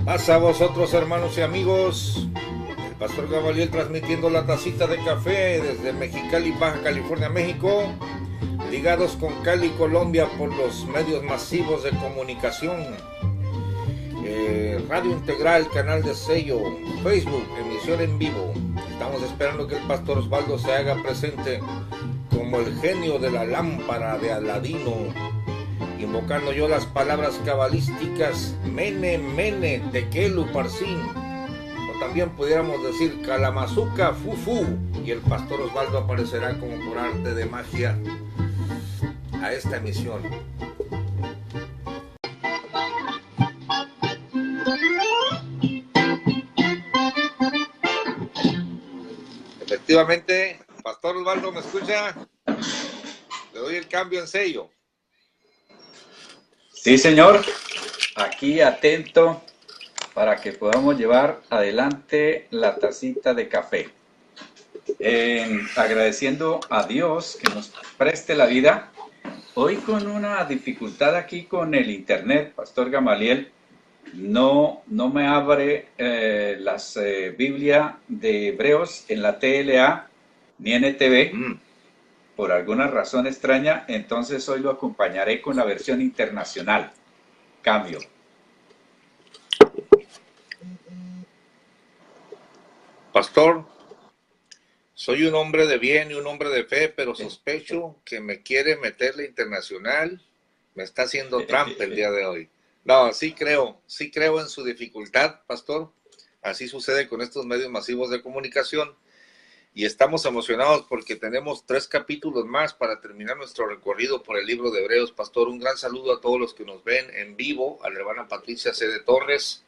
Paz a vosotros, hermanos y amigos. El pastor Gamaliel transmitiendo la tacita de café desde Mexicali, Baja California, México. Ligados con Cali, Colombia por los medios masivos de comunicación. Radio Integral, canal de sello, Facebook, emisión en vivo. Estamos esperando que el pastor Osvaldo se haga presente como el genio de la lámpara de Aladino, invocando yo las palabras cabalísticas Mene, Mene, Tekelu, Parsin, o también pudiéramos decir Kalamazuca, Fufu, y el pastor Osvaldo aparecerá como por arte de magia a esta emisión. Efectivamente, pastor Osvaldo, ¿me escucha? Le doy el cambio en sello. Sí, señor, aquí atento para que podamos llevar adelante la tacita de café. Agradeciendo a Dios que nos preste la vida. Hoy con una dificultad aquí con el internet, Pastor Gamaliel, no me abre las Biblia de Hebreos en la TLA ni NTV. Por alguna razón extraña, entonces hoy lo acompañaré con la versión internacional. Cambio. Pastor, soy un hombre de bien y un hombre de fe, pero sospecho que me quiere meter la internacional. Me está haciendo trampa el día de hoy. No, sí creo en su dificultad, pastor. Así sucede con estos medios masivos de comunicación. Y estamos emocionados porque tenemos 3 capítulos más para terminar nuestro recorrido por el libro de Hebreos. Pastor, un gran saludo a todos los que nos ven en vivo, a la hermana Patricia C. de Torres,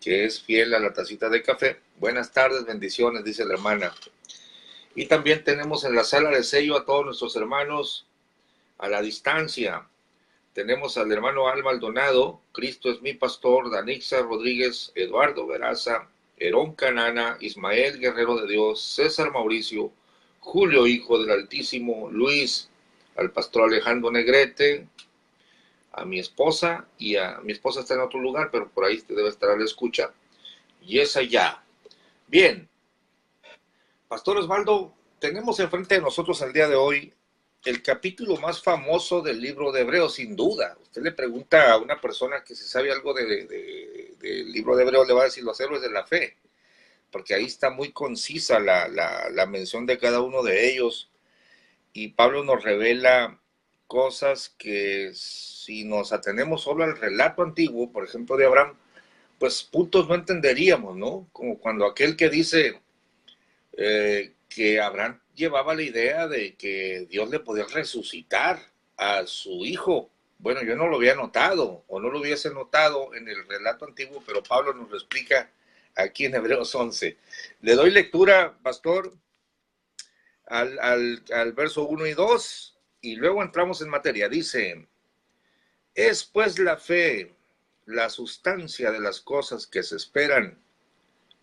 que es fiel a la tacita de café. Buenas tardes, bendiciones, dice la hermana. Y también tenemos en la sala de sello a todos nuestros hermanos a la distancia. Tenemos al hermano Alma Maldonado, Cristo es mi pastor, Danixa Rodríguez, Eduardo Veraza, Herón Canana, Ismael Guerrero de Dios, César Mauricio, Julio Hijo del Altísimo, Luis, al pastor Alejandro Negrete, a mi esposa, mi esposa está en otro lugar, pero por ahí debe estar a la escucha, y es allá. Bien, pastor Osvaldo, tenemos enfrente de nosotros el día de hoy el capítulo más famoso del libro de Hebreos, sin duda. Usted le pregunta a una persona que si sabe algo del libro de Hebreos, le va a decir los héroes de la fe, porque ahí está muy concisa la mención de cada uno de ellos, y Pablo nos revela cosas que si nos atenemos solo al relato antiguo, por ejemplo de Abraham, pues puntos no entenderíamos, ¿no? Como cuando aquel que dice que Abraham llevaba la idea de que Dios le podía resucitar a su hijo. Bueno, yo no lo había notado, o no lo hubiese notado en el relato antiguo, pero Pablo nos lo explica aquí en Hebreos 11. Le doy lectura, pastor, al verso 1 y 2, y luego entramos en materia. Dice, es pues la fe, la sustancia de las cosas que se esperan,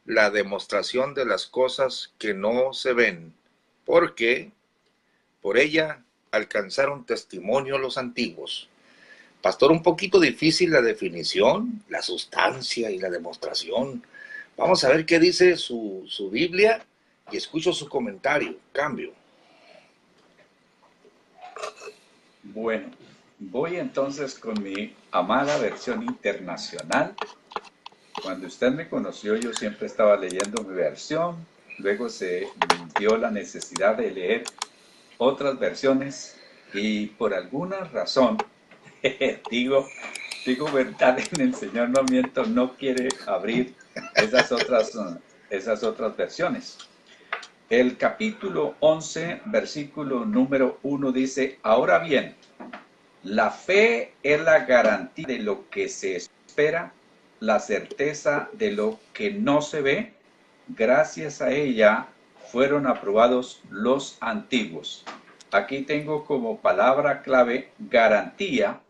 la demostración de las cosas que no se ven, porque por ella alcanzaron testimonio los antiguos. Pastor, un poquito difícil la definición, la sustancia y la demostración. Vamos a ver qué dice su Biblia y escucho su comentario. Cambio. Bueno, voy entonces con mi amada versión internacional. Cuando usted me conoció, yo siempre estaba leyendo mi versión, luego se dio la necesidad de leer otras versiones y por alguna razón, digo verdad en el Señor, no miento, no quiere abrir esas otras versiones. El capítulo 11, versículo número 1 dice, ahora bien, la fe es la garantía de lo que se espera, la certeza de lo que no se ve. Gracias a ella fueron aprobados los antiguos. Aquí tengo como palabra clave garantía,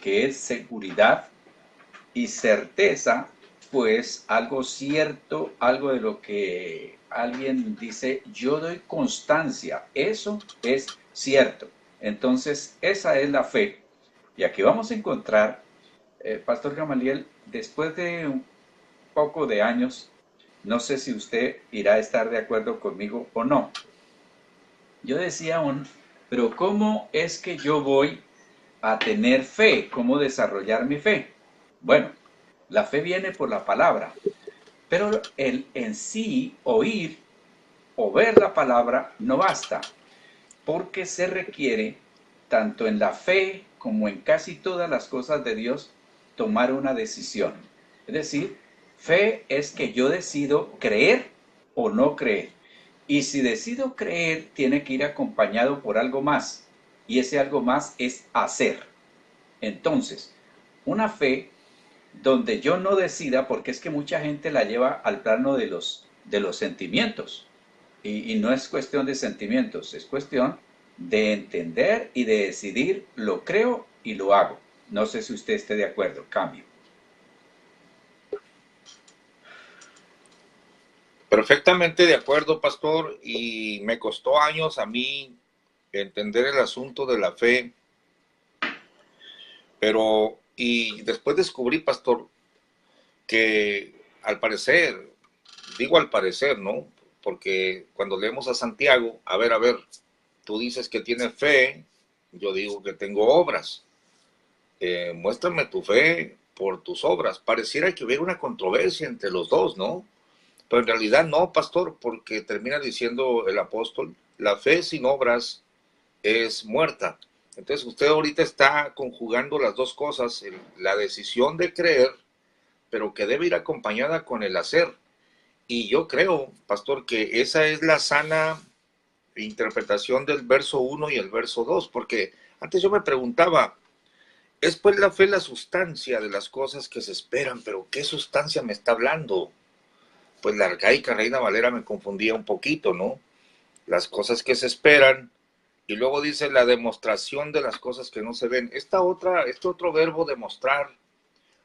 que es seguridad, y certeza, pues algo cierto, algo de lo que alguien dice, yo doy constancia, eso es cierto. Entonces, esa es la fe. Y aquí vamos a encontrar, Pastor Gamaliel, después de poco de años, no sé si usted irá a estar de acuerdo conmigo o no. Yo decía aún, pero ¿cómo es que yo voy a tener fe? ¿Cómo desarrollar mi fe? Bueno, la fe viene por la palabra, pero el en sí oír o ver la palabra no basta, porque se requiere, tanto en la fe como en casi todas las cosas de Dios, tomar una decisión. Es decir, fe es que yo decido creer o no creer. Y si decido creer, tiene que ir acompañado por algo más. Y ese algo más es hacer. Entonces, una fe donde yo no decida, porque es que mucha gente la lleva al plano de los sentimientos. Y no es cuestión de sentimientos, es cuestión de entender y de decidir, lo creo y lo hago. No sé si usted esté de acuerdo. Cambio. Perfectamente de acuerdo, pastor, y me costó años a mí entender el asunto de la fe, pero, y después descubrí, pastor, que al parecer, digo al parecer, ¿no? Porque cuando leemos a Santiago, a ver, tú dices que tienes fe, yo digo que tengo obras. Muéstrame tu fe por tus obras. Pareciera que hubiera una controversia entre los dos, ¿no? Pero en realidad no, pastor, porque termina diciendo el apóstol, la fe sin obras es muerta. Entonces usted ahorita está conjugando las dos cosas, la decisión de creer, pero que debe ir acompañada con el hacer. Y yo creo, pastor, que esa es la sana interpretación del verso 1 y el verso 2, porque antes yo me preguntaba, ¿es pues la fe la sustancia de las cosas que se esperan? Pero ¿qué sustancia me está hablando? Pues la arcaica Reina Valera me confundía un poquito, ¿no? Las cosas que se esperan, y luego dice la demostración de las cosas que no se ven. Este otro verbo demostrar,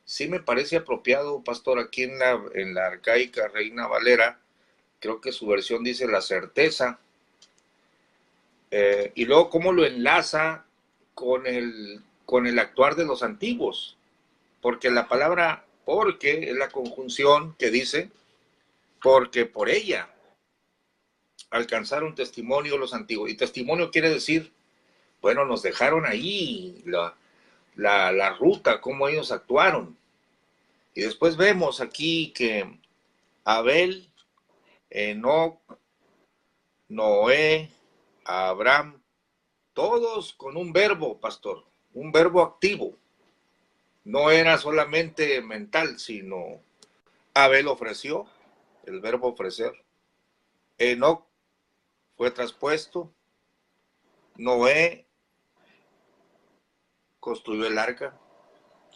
sí me parece apropiado, pastor, aquí en la arcaica Reina Valera, creo que su versión dice la certeza, y luego cómo lo enlaza con el actuar de los antiguos, porque la palabra porque es la conjunción que dice, porque por ella alcanzaron testimonio los antiguos. Y testimonio quiere decir, bueno, nos dejaron ahí la ruta, cómo ellos actuaron. Y después vemos aquí que Abel, Enoc, Noé, Abraham, todos con un verbo, pastor, un verbo activo. No era solamente mental, sino Abel ofreció, el verbo ofrecer. Enoc fue traspuesto. Noé construyó el arca.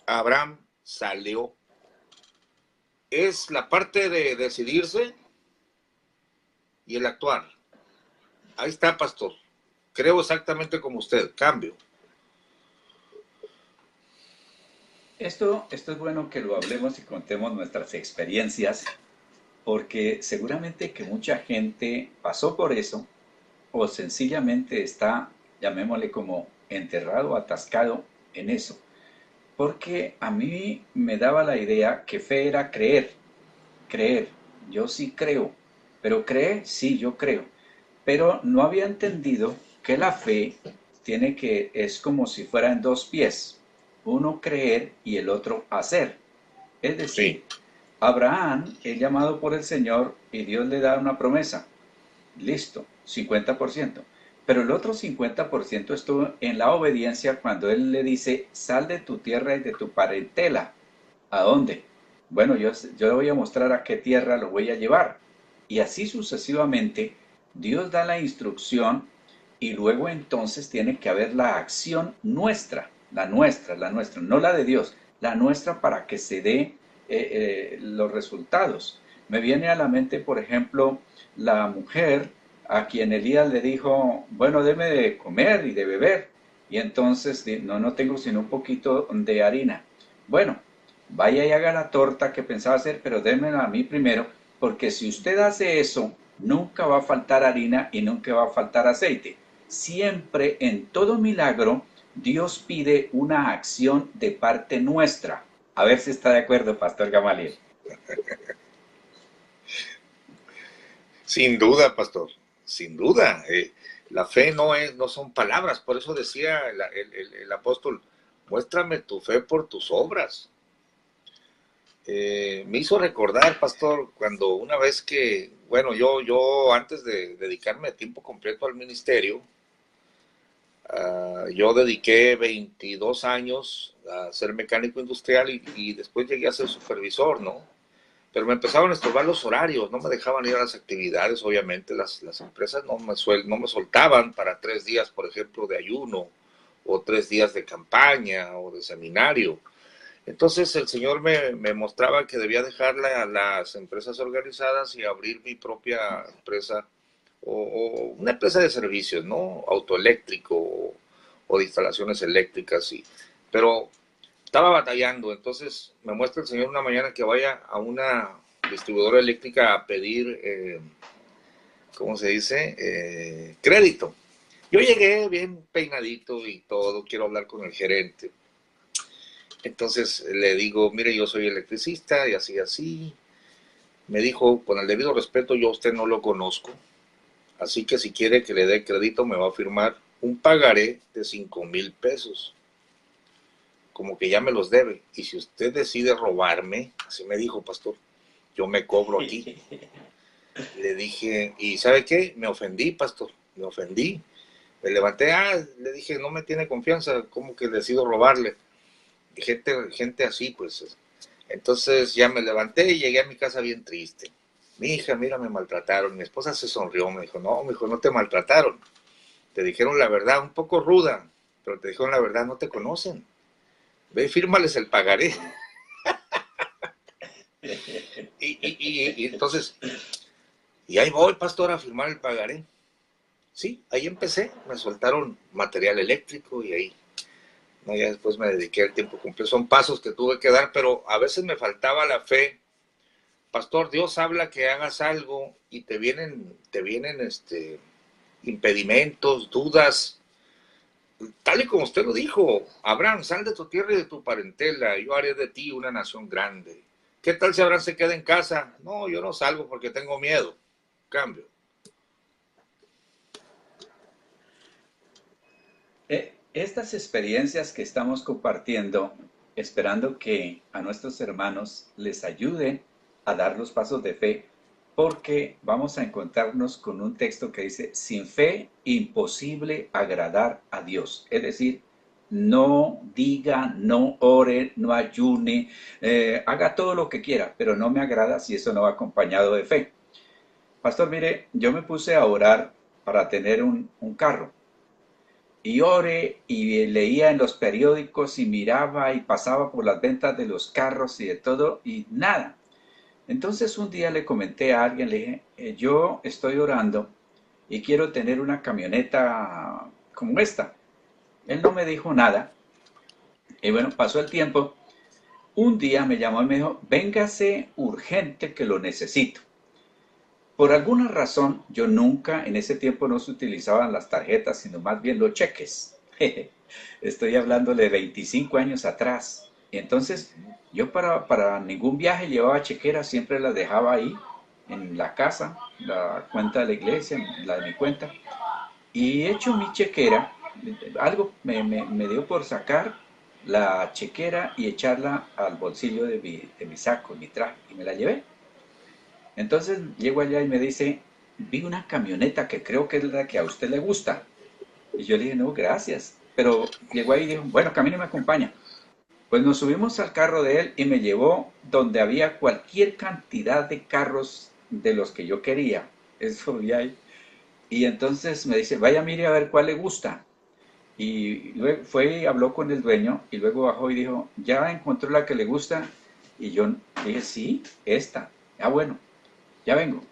Abraham salió. Es la parte de decidirse y el actuar. Ahí está, pastor. Creo exactamente como usted. Cambio. Esto es bueno que lo hablemos y contemos nuestras experiencias, porque seguramente que mucha gente pasó por eso o sencillamente está, llamémosle como enterrado, atascado en eso. Porque a mí me daba la idea que fe era creer, yo sí creo, pero creer, sí, yo creo. Pero no había entendido que la fe es como si fueran dos pies, uno creer y el otro hacer. Es decir, Sí. Abraham es llamado por el Señor y Dios le da una promesa. Listo, 50%. Pero el otro 50% estuvo en la obediencia cuando Él le dice, sal de tu tierra y de tu parentela. ¿A dónde? Bueno, yo le voy a mostrar a qué tierra lo voy a llevar. Y así sucesivamente, Dios da la instrucción y luego entonces tiene que haber la acción nuestra, la nuestra, no la de Dios, la nuestra para que se dé los resultados. Me viene a la mente, por ejemplo, la mujer a quien Elías le dijo, bueno, deme de comer y de beber. Y entonces, no tengo sino un poquito de harina. Bueno, vaya y haga la torta que pensaba hacer, pero démela a mí primero, porque si usted hace eso, nunca va a faltar harina y nunca va a faltar aceite. Siempre, en todo milagro, Dios pide una acción de parte nuestra. A ver si está de acuerdo, Pastor Gamaliel. Sin duda, pastor, sin duda. La fe no son palabras, por eso decía el apóstol, muéstrame tu fe por tus obras. Me hizo recordar, pastor, cuando una vez que, bueno, yo antes de dedicarme a tiempo completo al ministerio, yo dediqué 22 años a ser mecánico industrial y después llegué a ser supervisor, ¿no? Pero me empezaron a estorbar los horarios, no me dejaban ir a las actividades, obviamente las empresas no me soltaban para 3 días, por ejemplo, de ayuno, o 3 días de campaña o de seminario. Entonces el Señor me mostraba que debía dejarle a las empresas organizadas y abrir mi propia empresa o una empresa de servicios, ¿no? Autoeléctrico o de instalaciones eléctricas, sí. Pero estaba batallando, entonces me muestra el Señor una mañana que vaya a una distribuidora eléctrica a pedir, ¿cómo se dice? Crédito. Yo llegué bien peinadito y todo, quiero hablar con el gerente. Entonces le digo, mire, yo soy electricista y así, así. Me dijo, con el debido respeto, yo a usted no lo conozco, así que si quiere que le dé crédito me va a firmar un pagaré de 5,000 pesos, como que ya me los debe. Y si usted decide robarme, así me dijo, pastor, yo me cobro aquí. Le dije, ¿y sabe qué? Me ofendí, pastor, me ofendí. Me levanté, le dije, no me tiene confianza, ¿cómo que decido robarle? Gente así, pues. Entonces ya me levanté y llegué a mi casa bien triste. Mi hija, mira, me maltrataron. Mi esposa se sonrió, me dijo, no, mijo, no te maltrataron. Te dijeron la verdad, un poco ruda, pero te dijeron la verdad, no te conocen. Ve, fírmales el pagaré. y entonces, y ahí voy, pastor, a firmar el pagaré. Sí, ahí empecé, me soltaron material eléctrico y ahí, no, ya después me dediqué al tiempo completo. Son pasos que tuve que dar, pero a veces me faltaba la fe. Pastor, Dios habla que hagas algo y te vienen impedimentos, dudas, tal y como usted lo dijo. Abraham, sal de tu tierra y de tu parentela, yo haré de ti una nación grande. ¿Qué tal si Abraham se queda en casa? No, yo no salgo porque tengo miedo. Cambio. Estas experiencias que estamos compartiendo, esperando que a nuestros hermanos les ayude a dar los pasos de fe, porque vamos a encontrarnos con un texto que dice, sin fe, imposible agradar a Dios. Es decir, no diga, no ore, no ayune, haga todo lo que quiera, pero no me agrada si eso no va acompañado de fe. Pastor, mire, yo me puse a orar para tener un carro. Y oré y leía en los periódicos y miraba y pasaba por las ventas de los carros y de todo y nada. Entonces un día le comenté a alguien, le dije, yo estoy orando y quiero tener una camioneta como esta. Él no me dijo nada. Y bueno, pasó el tiempo. Un día me llamó y me dijo, véngase urgente que lo necesito. Por alguna razón, yo nunca, en ese tiempo no se utilizaban las tarjetas, sino más bien los cheques. Estoy hablándole de 25 años atrás. Y entonces, yo para ningún viaje llevaba chequera, siempre las dejaba ahí, en la casa, la cuenta de la iglesia, la de mi cuenta. Y hecho mi chequera, algo me dio por sacar la chequera y echarla al bolsillo de mi saco, mi traje, y me la llevé. Entonces llego allá y me dice, vi una camioneta que creo que es la que a usted le gusta. Y yo le dije, no, gracias. Pero llegó ahí y dijo, bueno, camine, me acompaña. Pues nos subimos al carro de él y me llevó donde había cualquier cantidad de carros de los que yo quería. Eso vi ahí. Y entonces me dice, vaya, mire a ver cuál le gusta. Y luego fue y habló con el dueño y luego bajó y dijo, ¿ya encontró la que le gusta? Y yo dije, sí, esta. Ah, bueno, ya vengo.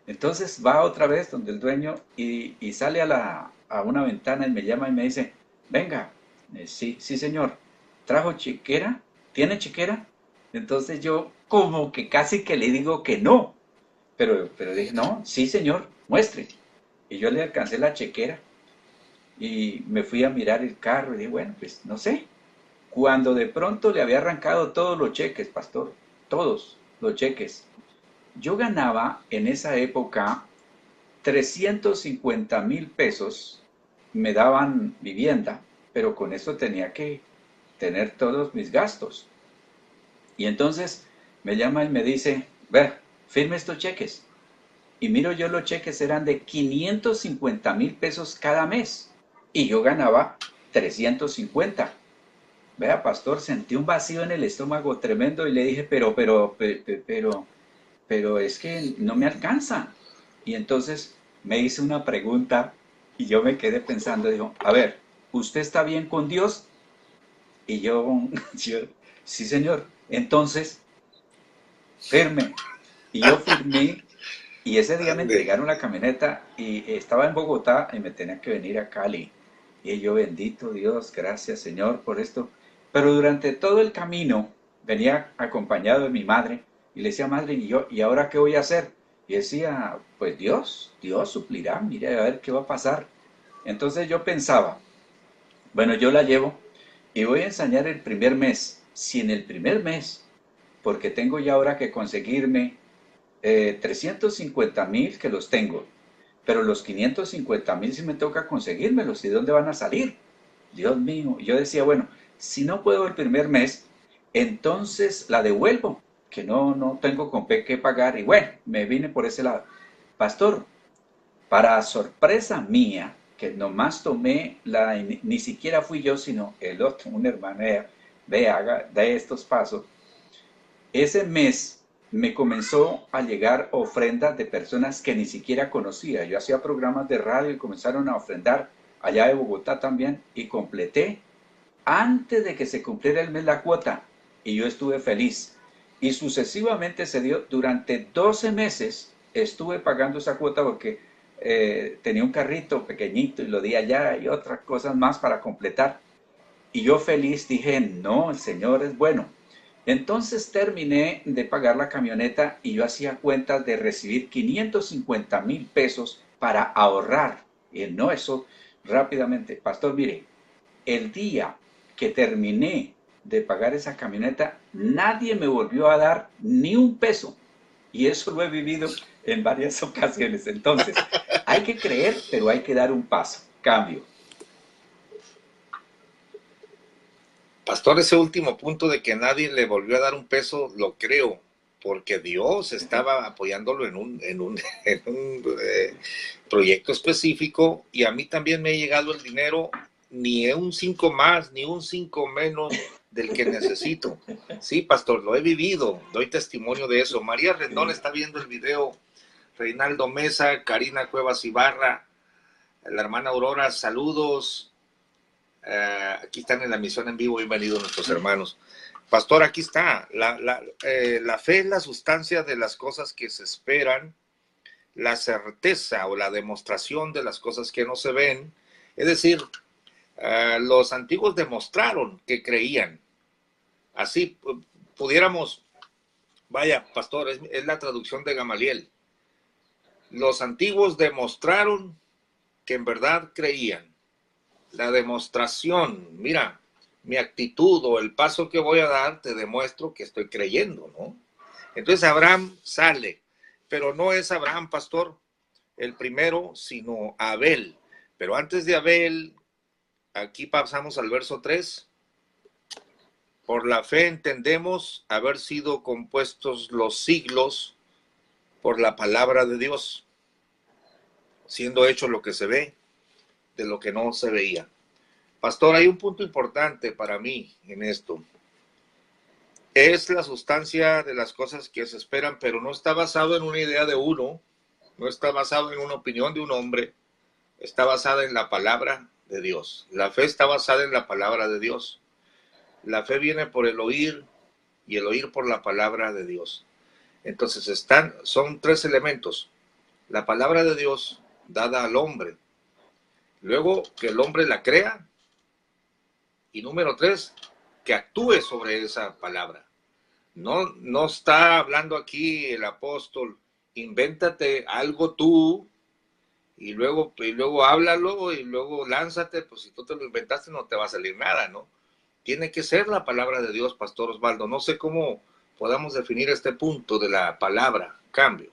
Entonces va otra vez donde el dueño y sale a una ventana y me llama y me dice, venga, sí, sí señor, ¿trajo chequera? ¿Tiene chequera? Entonces yo como que casi que le digo que no, pero dije, no, sí señor, muestre. Y yo le alcancé la chequera y me fui a mirar el carro y dije, bueno, pues no sé. Cuando de pronto le había arrancado todos los cheques, pastor, todos. los cheques. Yo ganaba en esa época 350,000 pesos, me daban vivienda, pero con eso tenía que tener todos mis gastos. Y entonces me llama y me dice, ver, firme estos cheques. Y miro yo, los cheques eran de 550,000 pesos cada mes. Y yo ganaba 350. Vea, pastor, sentí un vacío en el estómago tremendo y le dije, pero es que no me alcanza. Y entonces me hice una pregunta y yo me quedé pensando, dijo, a ver, ¿usted está bien con Dios? Y yo, sí señor, entonces, firme. Y yo firmé y ese día me Ande. entregaron la camioneta y estaba en Bogotá y me tenía que venir a Cali. Y yo, bendito Dios, gracias Señor por esto. Pero durante todo el camino venía acompañado de mi madre y le decía, madre, ¿y ahora qué voy a hacer? Y decía, pues Dios suplirá, mire a ver qué va a pasar. Entonces yo pensaba, bueno, yo la llevo y voy a enseñar el primer mes. Si en el primer mes, porque tengo ya ahora que conseguirme 350,000 que los tengo, pero los 550,000 si me toca conseguírmelos, ¿y de dónde van a salir? Dios mío, yo decía, bueno, si no puedo el primer mes, entonces la devuelvo, que no tengo con qué pagar, y bueno, me vine por ese lado. Pastor, para sorpresa mía, que nomás tomé ni siquiera fui yo, sino el otro, un hermano, haga de estos pasos, ese mes me comenzó a llegar ofrendas de personas que ni siquiera conocía. Yo hacía programas de radio y comenzaron a ofrendar allá de Bogotá también y completé antes de que se cumpliera el mes la cuota y yo estuve feliz. Y sucesivamente se dio durante 12 meses, estuve pagando esa cuota porque tenía un carrito pequeñito y lo di allá y otras cosas más para completar. Y yo feliz dije, no, el Señor es bueno. Entonces terminé de pagar la camioneta y yo hacía cuentas de recibir 550,000 pesos para ahorrar. Y no, eso rápidamente. Pastor, mire, el día que terminé de pagar esa camioneta, nadie me volvió a dar ni un peso. Y eso lo he vivido en varias ocasiones. Entonces, hay que creer, pero hay que dar un paso. Cambio. Pastor, ese último punto de que nadie le volvió a dar un peso, lo creo, porque Dios estaba apoyándolo en un proyecto específico y a mí también me ha llegado el dinero, ni un 5 más, ni un 5 menos del que necesito. Sí, pastor, lo he vivido, doy testimonio de eso. María Rendón está viendo el video, Reinaldo Mesa, Karina Cuevas Ibarra, la hermana Aurora, saludos. Aquí están en la misión en vivo, bienvenidos nuestros hermanos. Pastor, aquí está, la fe es la sustancia de las cosas que se esperan, la certeza o la demostración de las cosas que no se ven. Es decir, los antiguos demostraron que creían. Así pudiéramos, vaya, pastor, es la traducción de Gamaliel. Los antiguos demostraron que en verdad creían. La demostración, mira, mi actitud o el paso que voy a dar, te demuestro que estoy creyendo, ¿no? Entonces Abraham sale, pero no es Abraham, pastor, el primero, sino Abel. Pero antes de Abel, aquí pasamos al verso 3. Por la fe entendemos haber sido compuestos los siglos por la palabra de Dios, siendo hecho lo que se ve de lo que no se veía. Pastor, hay un punto importante para mí en esto. Es la sustancia de las cosas que se esperan, pero no está basado en una idea de uno, no está basado en una opinión de un hombre, está basada en la palabra de Dios. La fe está basada en la palabra de Dios. La fe viene por el oír y el oír por la palabra de Dios. Entonces son tres elementos. La palabra de Dios dada al hombre. Luego que el hombre la crea. Y número 3, que actúe sobre esa palabra. No está hablando aquí el apóstol, invéntate algo tú y luego háblalo y luego lánzate, pues si tú te lo inventaste no te va a salir nada, ¿no? Tiene que ser la palabra de Dios, Pastor Osvaldo. No sé cómo podamos definir este punto de la palabra cambio.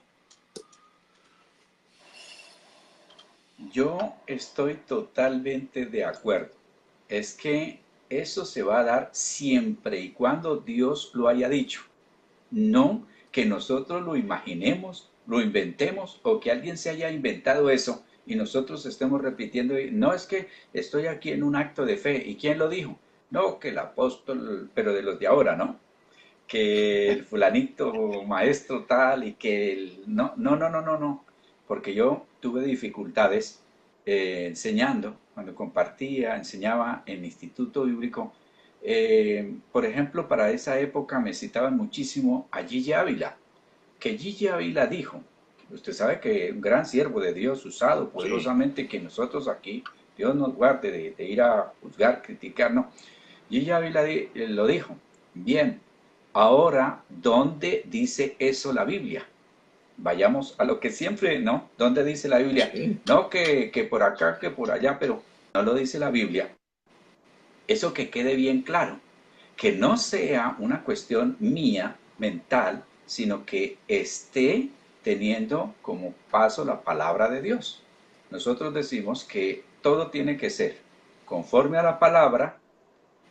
Yo estoy totalmente de acuerdo. Es que eso se va a dar siempre y cuando Dios lo haya dicho. No que nosotros lo imaginemos, lo inventemos o que alguien se haya inventado eso y nosotros estemos repitiendo. No, es que estoy aquí en un acto de fe. ¿Y quién lo dijo? No, que el apóstol, pero de los de ahora, ¿no? Que el fulanito maestro tal y que el... No, no, no, no, no, no. Porque yo tuve dificultades enseñando, cuando compartía, enseñaba en Instituto Bíblico. Por ejemplo, para esa época me citaban muchísimo a Gigi Ávila, que Gigi Ávila dijo, usted sabe que un gran siervo de Dios usado Sí. poderosamente, que nosotros aquí, Dios nos guarde de ir a juzgar, criticar, no. Gigi Ávila lo dijo, bien, ahora, ¿dónde dice eso la Biblia? Vayamos a lo que siempre, ¿no? ¿Dónde dice la Biblia? Sí. No que por acá, que por allá, pero no lo dice la Biblia. Eso que quede bien claro, que no sea una cuestión mía, mental, sino que esté teniendo como paso la palabra de Dios. Nosotros decimos que todo tiene que ser conforme a la palabra,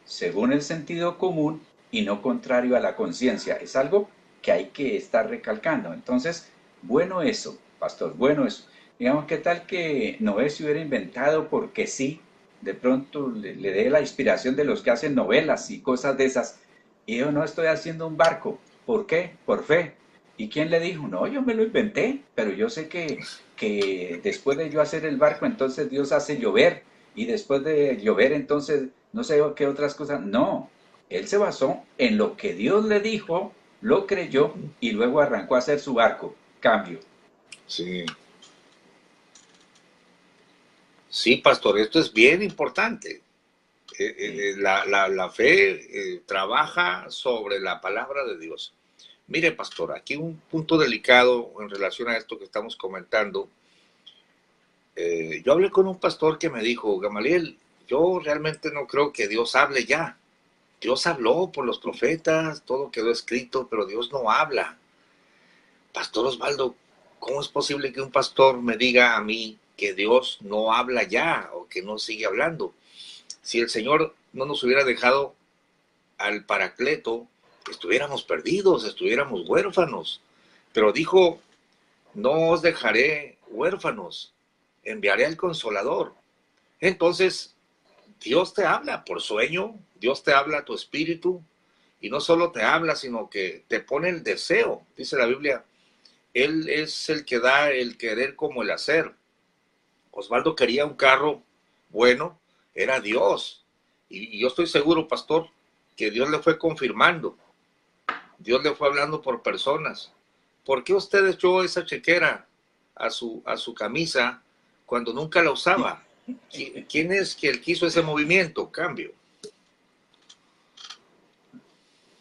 según el sentido común y no contrario a la conciencia. Es algo que hay que estar recalcando. Entonces, bueno eso, pastor, bueno eso. Digamos, ¿qué tal que Noé se hubiera inventado porque sí? De pronto le dé la inspiración de los que hacen novelas y cosas de esas. Y yo no estoy haciendo un barco. ¿Por qué? Por fe. ¿Y quién le dijo? No, yo me lo inventé, pero yo sé que después de yo hacer el barco, entonces Dios hace llover. Y después de llover, entonces no sé qué otras cosas. No, él se basó en lo que Dios le dijo, lo creyó y luego arrancó a hacer su barco. Cambio. Sí. Sí, pastor, esto es bien importante. Sí. La fe trabaja sobre la palabra de Dios. Mire, pastor, aquí un punto delicado en relación a esto que estamos comentando. Yo hablé con un pastor que me dijo, Gamaliel, yo realmente no creo que Dios hable ya. Dios habló por los profetas, todo quedó escrito, pero Dios no habla. Pastor Osvaldo, ¿cómo es posible que un pastor me diga a mí que Dios no habla ya o que no sigue hablando? Si el Señor no nos hubiera dejado al Paracleto, estuviéramos perdidos, estuviéramos huérfanos. Pero dijo, no os dejaré huérfanos, enviaré al Consolador. Entonces, Dios te habla por sueño, Dios te habla a tu espíritu, y no solo te habla, sino que te pone el deseo. Dice la Biblia, Él es el que da el querer como el hacer. Osvaldo quería un carro bueno, era Dios. Y yo estoy seguro, pastor, que Dios le fue confirmando. Dios le fue hablando por personas. ¿Por qué usted echó esa chequera a su camisa cuando nunca la usaba? ¿Quién es que quiso ese movimiento? Cambio.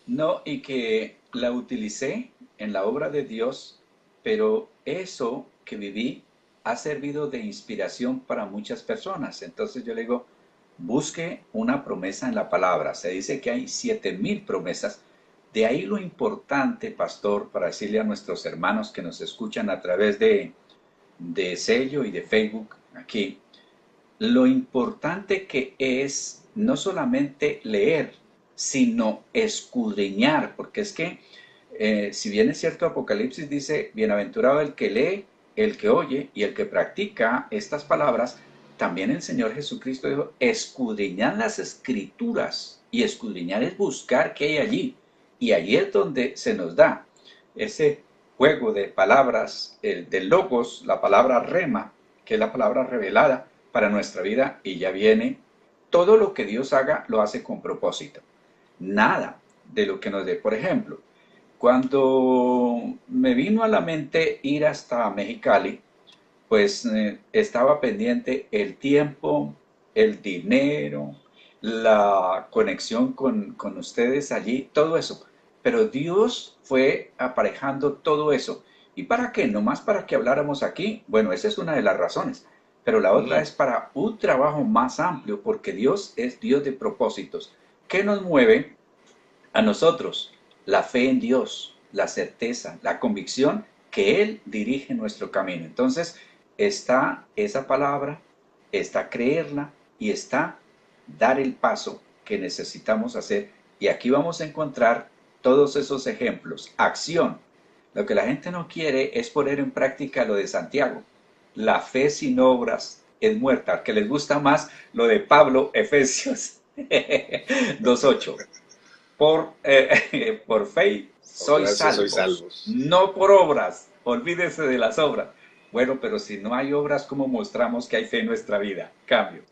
No, y que la utilicé en la obra de Dios, pero eso que viví ha servido de inspiración para muchas personas. Entonces yo le digo, busque una promesa en la palabra. Se dice que hay 7,000 promesas. De ahí lo importante, pastor, para decirle a nuestros hermanos que nos escuchan a través de Sello y de Facebook aquí, lo importante que es no solamente leer, sino escudriñar, porque es que si bien es cierto, Apocalipsis dice, bienaventurado el que lee, el que oye y el que practica estas palabras, también el Señor Jesucristo dijo, escudriñar las escrituras, y escudriñar es buscar qué hay allí, y allí es donde se nos da ese juego de palabras, el de logos, la palabra rema, que es la palabra revelada para nuestra vida, y ya viene, todo lo que Dios haga lo hace con propósito. Nada de lo que nos dé. Por ejemplo, cuando me vino a la mente ir hasta Mexicali, pues estaba pendiente el tiempo, el dinero, la conexión con ustedes allí, todo eso. Pero Dios fue aparejando todo eso. ¿Y para qué? Nomás para que habláramos aquí. Bueno, esa es una de las razones. Pero la otra es para un trabajo más amplio, porque Dios es Dios de propósitos. ¿Qué nos mueve a nosotros? la fe en Dios, la certeza, la convicción que Él dirige nuestro camino. Entonces está esa palabra, está creerla y está dar el paso que necesitamos hacer. Y aquí vamos a encontrar todos esos ejemplos. Acción. Lo que la gente no quiere es poner en práctica lo de Santiago. La fe sin obras es muerta. Al que les gusta más lo de Pablo, Efesios 2:8. Por fe Por sois gracia sois salvos, salvos. no por obras. Olvídese de las obras. Bueno, pero si no hay obras, ¿cómo mostramos que hay fe en nuestra vida? Cambio.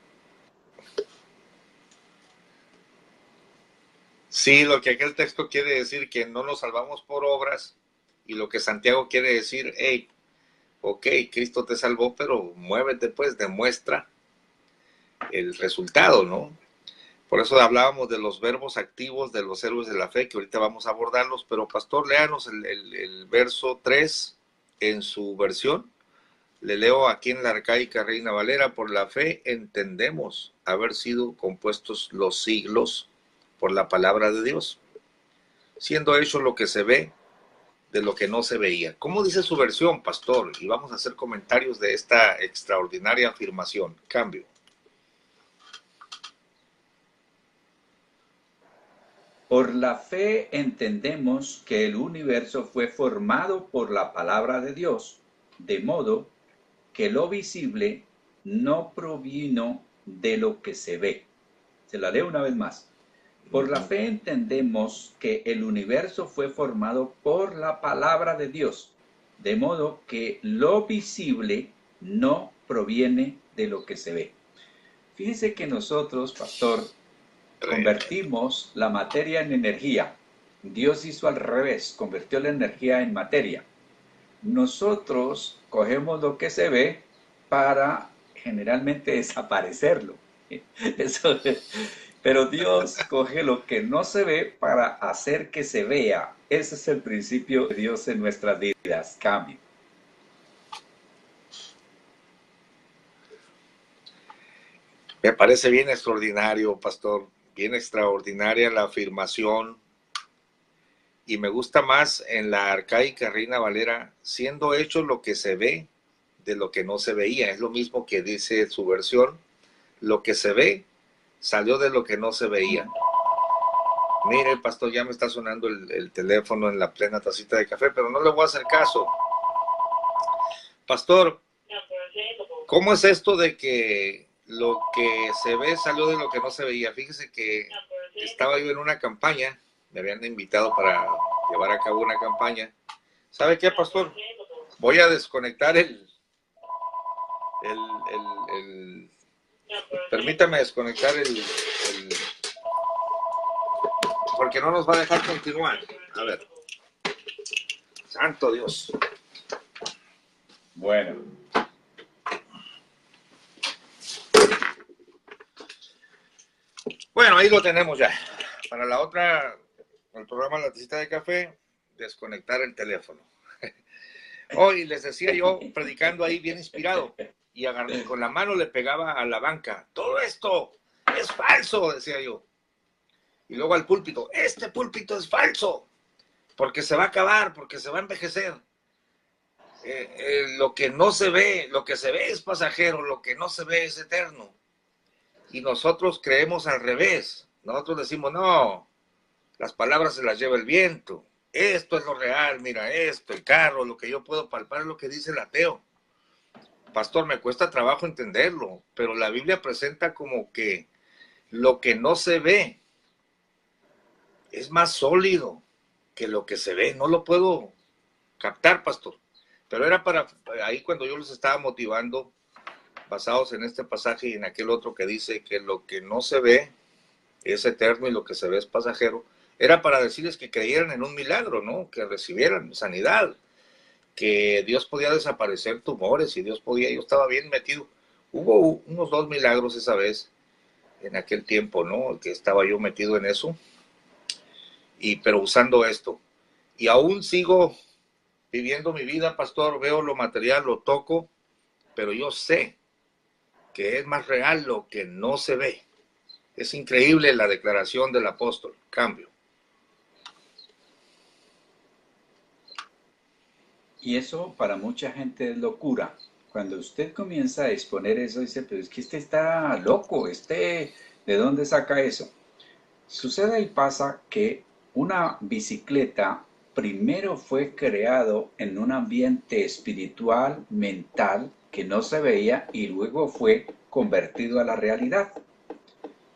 Sí, lo que aquel texto quiere decir que no nos salvamos por obras, y lo que Santiago quiere decir, hey, ok, Cristo te salvó, pero muévete pues, demuestra el resultado, ¿no? Por eso hablábamos de los verbos activos de los héroes de la fe, que ahorita vamos a abordarlos, pero pastor, léanos el verso 3 en su versión. Le leo aquí en la arcaica Reina Valera: por la fe entendemos haber sido compuestos los siglos por la palabra de Dios, siendo hecho lo que se ve de lo que no se veía. ¿Cómo dice su versión, pastor? Y vamos a hacer comentarios de esta extraordinaria afirmación. Cambio. Por la fe entendemos que el universo fue formado por la palabra de Dios, de modo que lo visible no provino de lo que se ve. Se la leo una vez más. Por la fe entendemos que el universo fue formado por la palabra de Dios, de modo que lo visible no proviene de lo que se ve. Fíjese que nosotros, pastor, convertimos la materia en energía. Dios hizo al revés, convirtió la energía en materia. Nosotros cogemos lo que se ve para generalmente desaparecerlo. Eso, pero Dios coge lo que no se ve para hacer que se vea. Ese es el principio de Dios en nuestras vidas. Cambio. Me parece bien extraordinario, pastor, bien extraordinaria la afirmación, y me gusta más en la arcaica Reina Valera, siendo hecho lo que se ve de lo que no se veía. Es lo mismo que dice su versión: lo que se ve salió de lo que no se veía. Mire, pastor, ya me está sonando el teléfono en la plena tacita de café, pero no le voy a hacer caso. Pastor, ¿cómo es esto de que lo que se ve salió de lo que no se veía? Fíjese que estaba yo en una campaña, me habían invitado para llevar a cabo una campaña. ¿Sabe qué, pastor? Voy a desconectar permítame desconectar porque no nos va a dejar continuar. A ver. Santo Dios. Bueno. Bueno, ahí lo tenemos ya. Para la otra, el programa La Tacita de Café, desconectar el teléfono. Hoy les decía yo, predicando ahí bien inspirado, y agarré, con la mano le pegaba a la banca. Todo esto es falso, decía yo. Y luego al púlpito: este púlpito es falso, porque se va a acabar, porque se va a envejecer. Lo que no se ve, lo que se ve es pasajero, lo que no se ve es eterno. Y nosotros creemos al revés. Nosotros decimos: no, las palabras se las lleva el viento. Esto es lo real, mira esto, el carro, lo que yo puedo palpar es lo que dice el ateo. Pastor, me cuesta trabajo entenderlo, pero la Biblia presenta como que lo que no se ve es más sólido que lo que se ve. No lo puedo captar, pastor. Pero era para ahí cuando yo los estaba motivando, basados en este pasaje y en aquel otro que dice que lo que no se ve es eterno y lo que se ve es pasajero. Era para decirles que creyeran en un milagro, ¿no? Que recibieran sanidad, que Dios podía desaparecer tumores y Dios podía. Yo estaba bien metido. Hubo unos 2 milagros esa vez, en aquel tiempo, ¿no? Que estaba yo metido en eso, pero usando esto. Y aún sigo viviendo mi vida, pastor. Veo lo material, lo toco, pero yo sé que es más real lo que no se ve. Es increíble la declaración del apóstol. Cambio. Y eso para mucha gente es locura. Cuando usted comienza a exponer eso, dice, pero es que este está loco, ¿de dónde saca eso? Sucede y pasa que una bicicleta primero fue creado en un ambiente espiritual, mental, que no se veía y luego fue convertido a la realidad.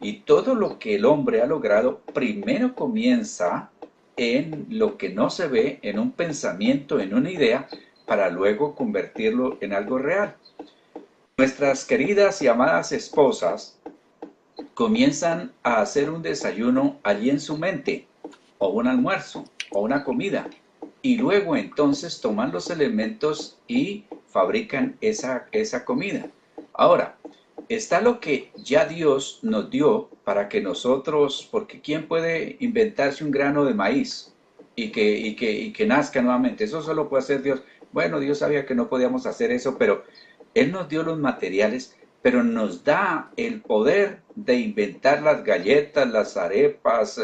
Y todo lo que el hombre ha logrado primero comienza en lo que no se ve, en un pensamiento, en una idea, para luego convertirlo en algo real. Nuestras queridas y amadas esposas comienzan a hacer un desayuno allí en su mente, o un almuerzo, o una comida, y luego entonces toman los elementos y fabrican esa comida. Ahora, está lo que ya Dios nos dio para que nosotros, porque ¿quién puede inventarse un grano de maíz y que nazca nuevamente? Eso solo puede hacer Dios. Bueno, Dios sabía que no podíamos hacer eso, pero Él nos dio los materiales, pero nos da el poder de inventar las galletas, las arepas,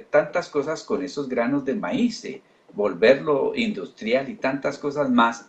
tantas cosas con esos granos de maíz, volverlo industrial y tantas cosas más.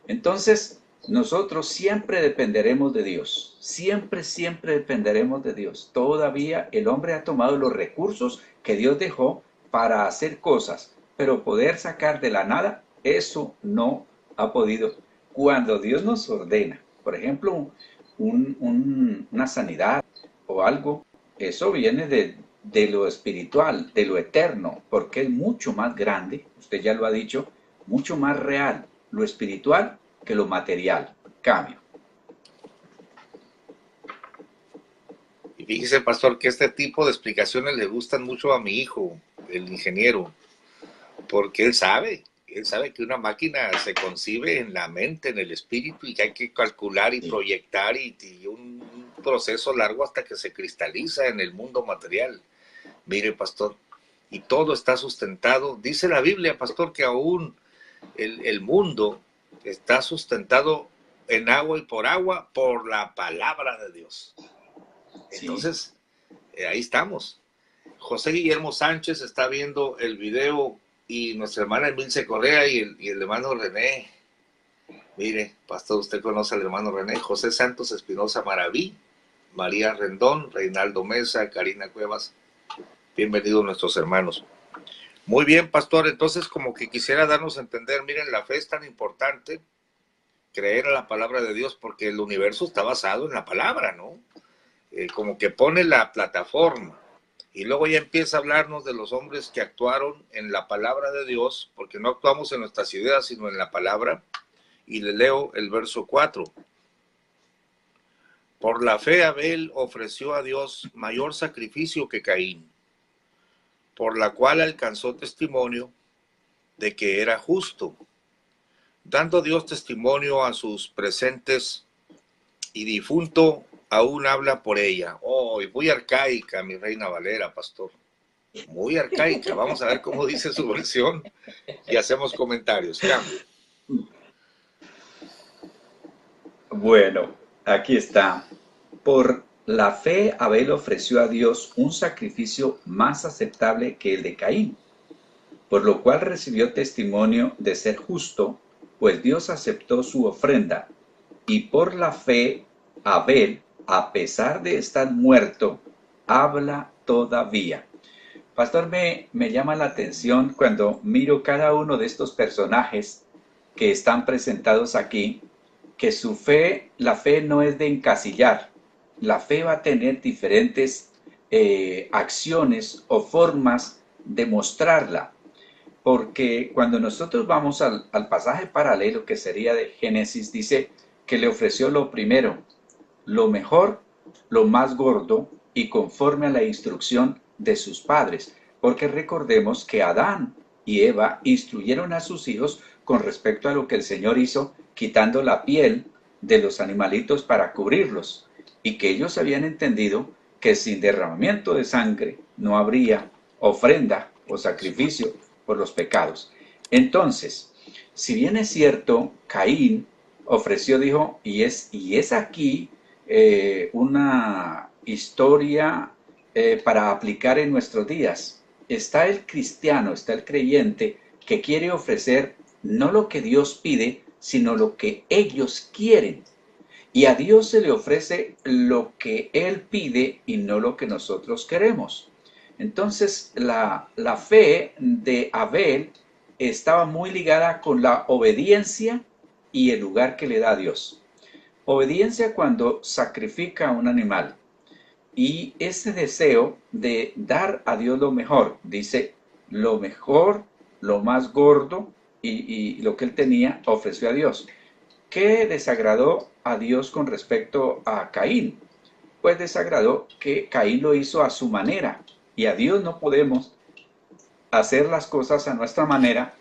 Entonces, nosotros siempre dependeremos de Dios, siempre, siempre dependeremos de Dios. Todavía el hombre ha tomado los recursos que Dios dejó para hacer cosas, pero poder sacar de la nada, eso no ha podido. Cuando Dios nos ordena, por ejemplo, una sanidad o algo, eso viene de lo espiritual, de lo eterno, porque es mucho más grande, usted ya lo ha dicho, mucho más real lo espiritual que lo material. Cambio. Y fíjese, pastor, que este tipo de explicaciones le gustan mucho a mi hijo, el ingeniero, porque él sabe que una máquina se concibe en la mente, en el espíritu, y que hay que calcular y proyectar y un proceso largo hasta que se cristaliza en el mundo material. Mire, pastor, y todo está sustentado. Dice la Biblia, pastor, que aún el mundo está sustentado en agua y por la palabra de Dios. Entonces, ahí estamos. José Guillermo Sánchez está viendo el video y nuestra hermana Emilce Correa y el hermano René. Mire, pastor, usted conoce al hermano René. José Santos Espinosa Maraví, María Rendón, Reinaldo Mesa, Karina Cuevas. Bienvenidos nuestros hermanos. Muy bien, pastor. Entonces, como que quisiera darnos a entender, miren, la fe es tan importante, creer en la palabra de Dios, porque el universo está basado en la palabra, ¿no? Como que pone la plataforma. Y luego ya empieza a hablarnos de los hombres que actuaron en la palabra de Dios, porque no actuamos en nuestras ideas, sino en la palabra. Y le leo el verso 4. Por la fe Abel ofreció a Dios mayor sacrificio que Caín, por la cual alcanzó testimonio de que era justo, dando Dios testimonio a sus presentes, y difunto aún habla por ella. Oh, y muy arcaica, mi Reina Valera, pastor. Muy arcaica. Vamos a ver cómo dice su versión y hacemos comentarios. Cambio. Bueno, aquí está. Por la fe Abel ofreció a Dios un sacrificio más aceptable que el de Caín, por lo cual recibió testimonio de ser justo, pues Dios aceptó su ofrenda. Y por la fe Abel, a pesar de estar muerto, habla todavía. Pastor, me llama la atención cuando miro cada uno de estos personajes que están presentados aquí, que su fe, la fe no es de encasillar. La fe va a tener diferentes acciones o formas de mostrarla. Porque cuando nosotros vamos al pasaje paralelo que sería de Génesis, dice que le ofreció lo primero, lo mejor, lo más gordo y conforme a la instrucción de sus padres. Porque recordemos que Adán y Eva instruyeron a sus hijos con respecto a lo que el Señor hizo, quitando la piel de los animalitos para cubrirlos, y que ellos habían entendido que sin derramamiento de sangre no habría ofrenda o sacrificio por los pecados. Entonces, si bien es cierto, Caín ofreció, dijo, y es aquí una historia para aplicar en nuestros días. Está el cristiano, está el creyente que quiere ofrecer no lo que Dios pide, sino lo que ellos quieren. Y a Dios se le ofrece lo que Él pide y no lo que nosotros queremos. Entonces, la fe de Abel estaba muy ligada con la obediencia y el lugar que le da a Dios. Obediencia cuando sacrifica un animal. Y ese deseo de dar a Dios lo mejor, dice, lo mejor, lo más gordo y lo que él tenía, ofreció a Dios. ¿Qué desagradó a Dios con respecto a Caín? Pues desagradó que Caín lo hizo a su manera. Y a Dios no podemos hacer las cosas a nuestra manera,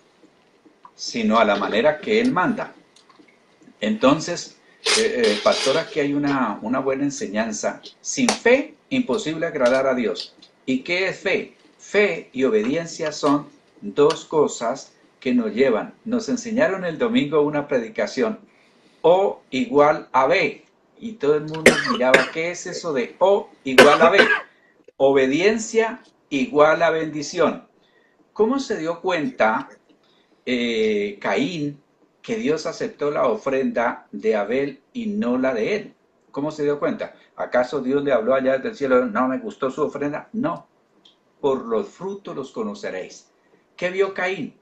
sino a la manera que Él manda. Entonces, pastor, aquí hay una buena enseñanza. Sin fe, imposible agradar a Dios. ¿Y qué es fe? Fe y obediencia son dos cosas que nos llevan. Nos enseñaron el domingo una predicación. O igual a B. Y todo el mundo miraba, ¿qué es eso de O igual a B? Obediencia igual a bendición. ¿Cómo se dio cuenta Caín que Dios aceptó la ofrenda de Abel y no la de él? ¿Cómo se dio cuenta? ¿Acaso Dios le habló allá desde el cielo? ¿No me gustó su ofrenda? No. Por los frutos los conoceréis. ¿Qué vio Caín?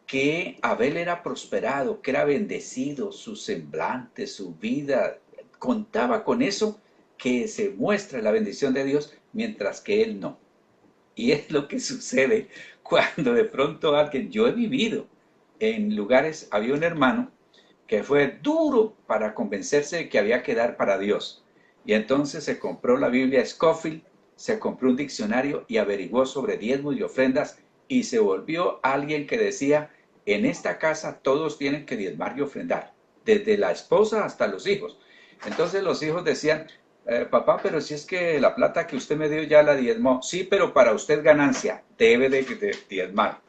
Que Abel era prosperado, que era bendecido, su semblante, su vida, contaba con eso, que se muestra la bendición de Dios, mientras que él no. Y es lo que sucede cuando de pronto alguien, yo he vivido en lugares, había un hermano que fue duro para convencerse de que había que dar para Dios. Y entonces se compró la Biblia Scofield, se compró un diccionario y averiguó sobre diezmos y ofrendas y se volvió alguien que decía, en esta casa todos tienen que diezmar y ofrendar, desde la esposa hasta los hijos. Entonces los hijos decían, papá, pero si es que la plata que usted me dio ya la diezmó. Sí, pero para usted ganancia, debe de diezmar.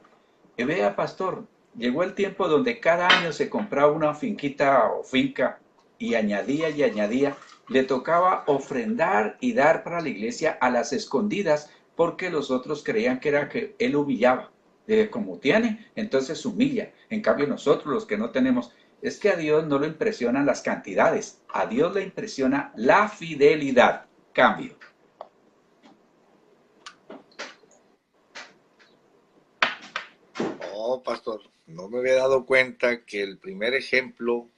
Y vea, pastor, llegó el tiempo donde cada año se compraba una finquita o finca y añadía, le tocaba ofrendar y dar para la iglesia a las escondidas porque los otros creían que era que él humillaba. Como tiene, entonces humilla. En cambio nosotros los que no tenemos, es que a Dios no lo impresionan las cantidades, a Dios le impresiona la fidelidad. Cambio. Oh, pastor, no me había dado cuenta que el primer ejemplo,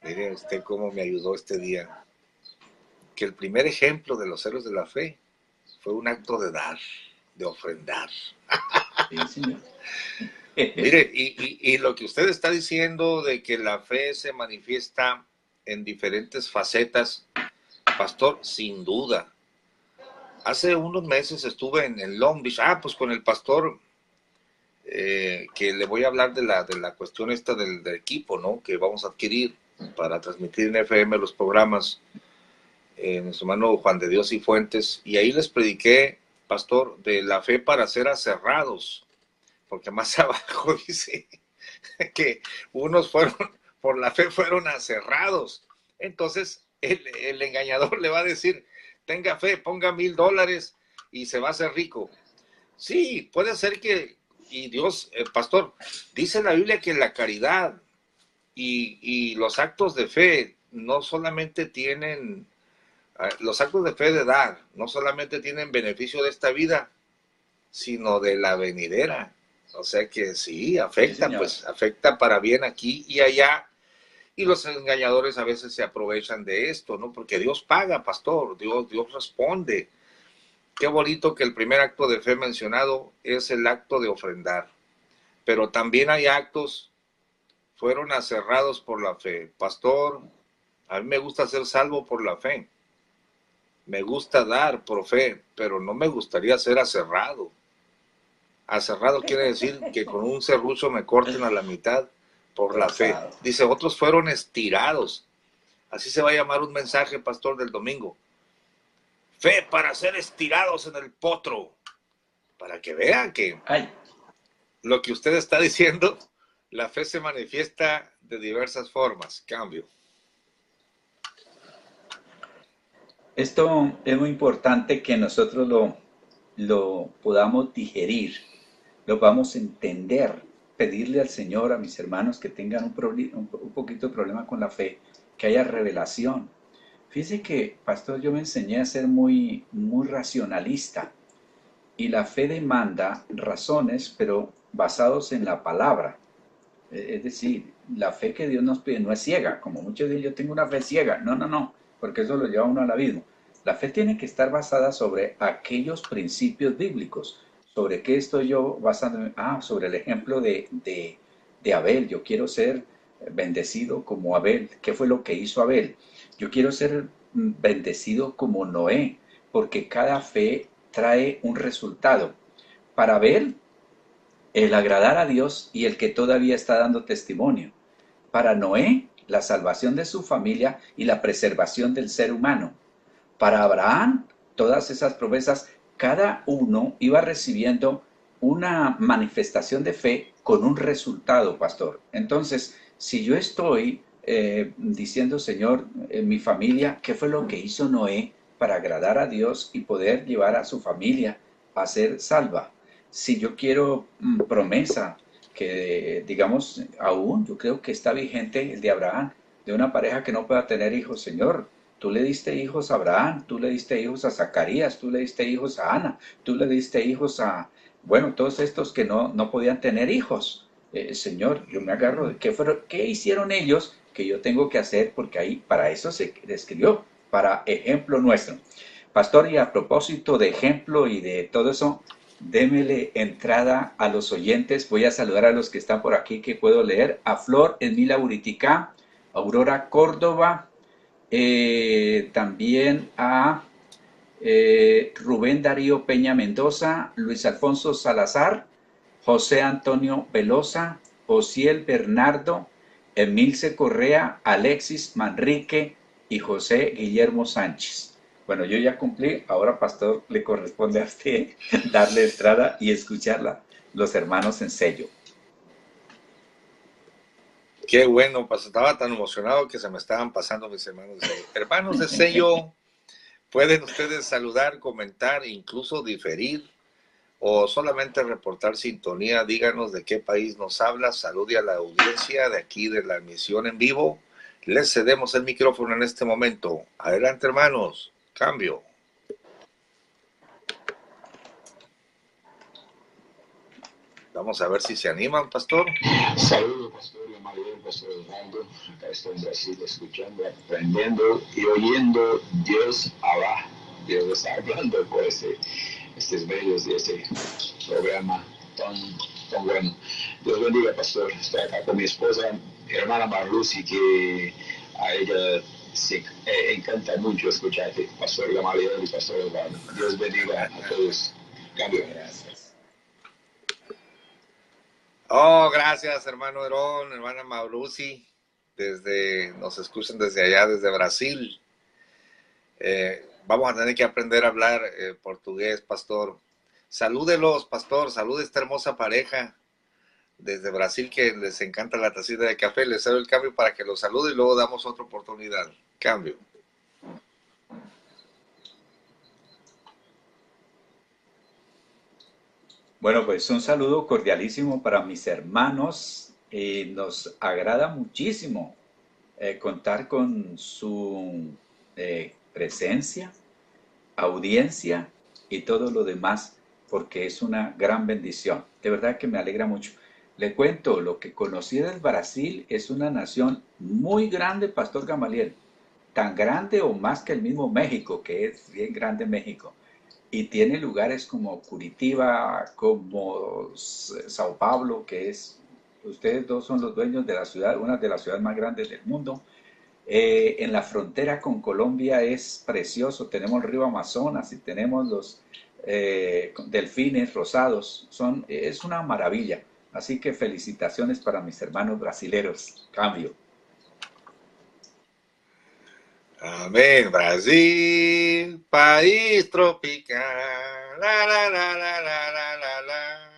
mire usted cómo me ayudó este día, que el primer ejemplo de los héroes de la fe fue un acto de dar, de ofrendar. Sí, señor. Mire, y lo que usted está diciendo de que la fe se manifiesta en diferentes facetas, pastor, sin duda. Hace unos meses estuve en Long Beach, pues con el pastor, que le voy a hablar de la cuestión esta del equipo, ¿no? Que vamos a adquirir para transmitir en FM los programas, nuestro hermano Juan de Dios y Fuentes, y ahí les prediqué, pastor, de la fe para ser aserrados, porque más abajo dice que unos por la fe fueron aserrados. Entonces el engañador le va a decir, tenga fe, ponga $1,000 y se va a hacer rico. Sí, puede ser que, y Dios, pastor, dice la Biblia que la caridad y los actos de fe no solamente tienen, los actos de fe de dar, no solamente tienen beneficio de esta vida, sino de la venidera. O sea que sí, afecta, Sí, pues afecta para bien aquí y allá. Y los engañadores a veces se aprovechan de esto, ¿no? Porque Dios paga, pastor, Dios responde. Qué bonito que el primer acto de fe mencionado es el acto de ofrendar. Pero también hay actos, fueron aserrados por la fe. Pastor, a mí me gusta ser salvo por la fe. Me gusta dar por fe, pero no me gustaría ser aserrado. Aserrado quiere decir que con un serrucho me corten a la mitad por la fe. Dice, otros fueron estirados. Así se va a llamar un mensaje, pastor, del domingo. Fe para ser estirados en el potro. Para que vean que lo que usted está diciendo, la fe se manifiesta de diversas formas. Cambio. Esto es muy importante que nosotros lo podamos digerir, lo vamos a entender, pedirle al Señor, a mis hermanos que tengan un poquito de problema con la fe, que haya revelación. Fíjese que, pastor, yo me enseñé a ser muy racionalista y la fe demanda razones, pero basados en la palabra. Es decir, la fe que Dios nos pide no es ciega, como muchos dicen, yo tengo una fe ciega. No, no, no, porque eso lo lleva a uno al abismo. La fe tiene que estar basada sobre aquellos principios bíblicos. ¿Sobre qué estoy yo basándome? Sobre el ejemplo de Abel. Yo quiero ser bendecido como Abel. ¿Qué fue lo que hizo Abel? Yo quiero ser bendecido como Noé, porque cada fe trae un resultado. Para Abel, el agradar a Dios y el que todavía está dando testimonio. Para Noé, la salvación de su familia y la preservación del ser humano. Para Abraham, todas esas promesas, cada uno iba recibiendo una manifestación de fe con un resultado, pastor. Entonces, si yo estoy diciendo, Señor, mi familia, ¿qué fue lo que hizo Noé para agradar a Dios y poder llevar a su familia a ser salva? Si yo quiero promesa, que digamos, aún yo creo que está vigente el de Abraham, de una pareja que no pueda tener hijos, Señor, tú le diste hijos a Abraham, tú le diste hijos a Zacarías, tú le diste hijos a Ana, tú le diste hijos a, bueno, todos estos que no podían tener hijos. Señor, yo me agarro de qué hicieron ellos que yo tengo que hacer, porque ahí para eso se escribió, para ejemplo nuestro. Pastor, y a propósito de ejemplo y de todo eso, démele entrada a los oyentes. Voy a saludar a los que están por aquí que puedo leer. A Flor Emila Uritica, Aurora Córdoba, también a Rubén Darío Peña Mendoza, Luis Alfonso Salazar, José Antonio Velosa, Osiel Bernardo, Emilce Correa, Alexis Manrique y José Guillermo Sánchez. Bueno, yo ya cumplí, ahora pastor le corresponde a usted darle entrada y escucharla, los hermanos en sello. Qué bueno, pues estaba tan emocionado que se me estaban pasando mis hermanos de sello. Hermanos de sello, pueden ustedes saludar, comentar, incluso diferir o solamente reportar sintonía. Díganos de qué país nos habla. Salude a la audiencia de aquí de la emisión en vivo. Les cedemos el micrófono en este momento. Adelante, hermanos. Cambio. Vamos a ver si se animan, pastor. Saludos, pastor Gamaliel, pastor Osvaldo. Acá estoy en Brasil escuchando, aprendiendo y oyendo. Dios Alá. Dios está hablando por estos medios de este programa tan bueno. Dios bendiga, pastor. Estoy acá con mi esposa, mi hermana Marlucy, que a ella se encanta mucho escucharte, pastor Gamaliel y pastor Osvaldo. Dios bendiga a todos. Cambio. Gracias. Oh, gracias, hermano Herón, hermana Maurici, nos escuchan desde allá, desde Brasil. Vamos a tener que aprender a hablar portugués, pastor. Salúdelos, pastor, salude a esta hermosa pareja desde Brasil que les encanta la tacita de café. Les cedo el cambio para que los salude y luego damos otra oportunidad. Cambio. Bueno, pues un saludo cordialísimo para mis hermanos. Nos agrada muchísimo contar con su presencia, audiencia y todo lo demás, porque es una gran bendición. De verdad que me alegra mucho. Le cuento, lo que conocí del Brasil es una nación muy grande, Pastor Gamaliel, tan grande o más que el mismo México, que es bien grande México. Y tiene lugares como Curitiba, como Sao Paulo, que es, ustedes dos son los dueños de la ciudad, una de las ciudades más grandes del mundo. En la frontera con Colombia es precioso, tenemos el río Amazonas y tenemos los delfines rosados, es una maravilla. Así que felicitaciones para mis hermanos brasileros. Cambio. Amén, Brasil, país tropical. La, la, la, la, la, la, la, la.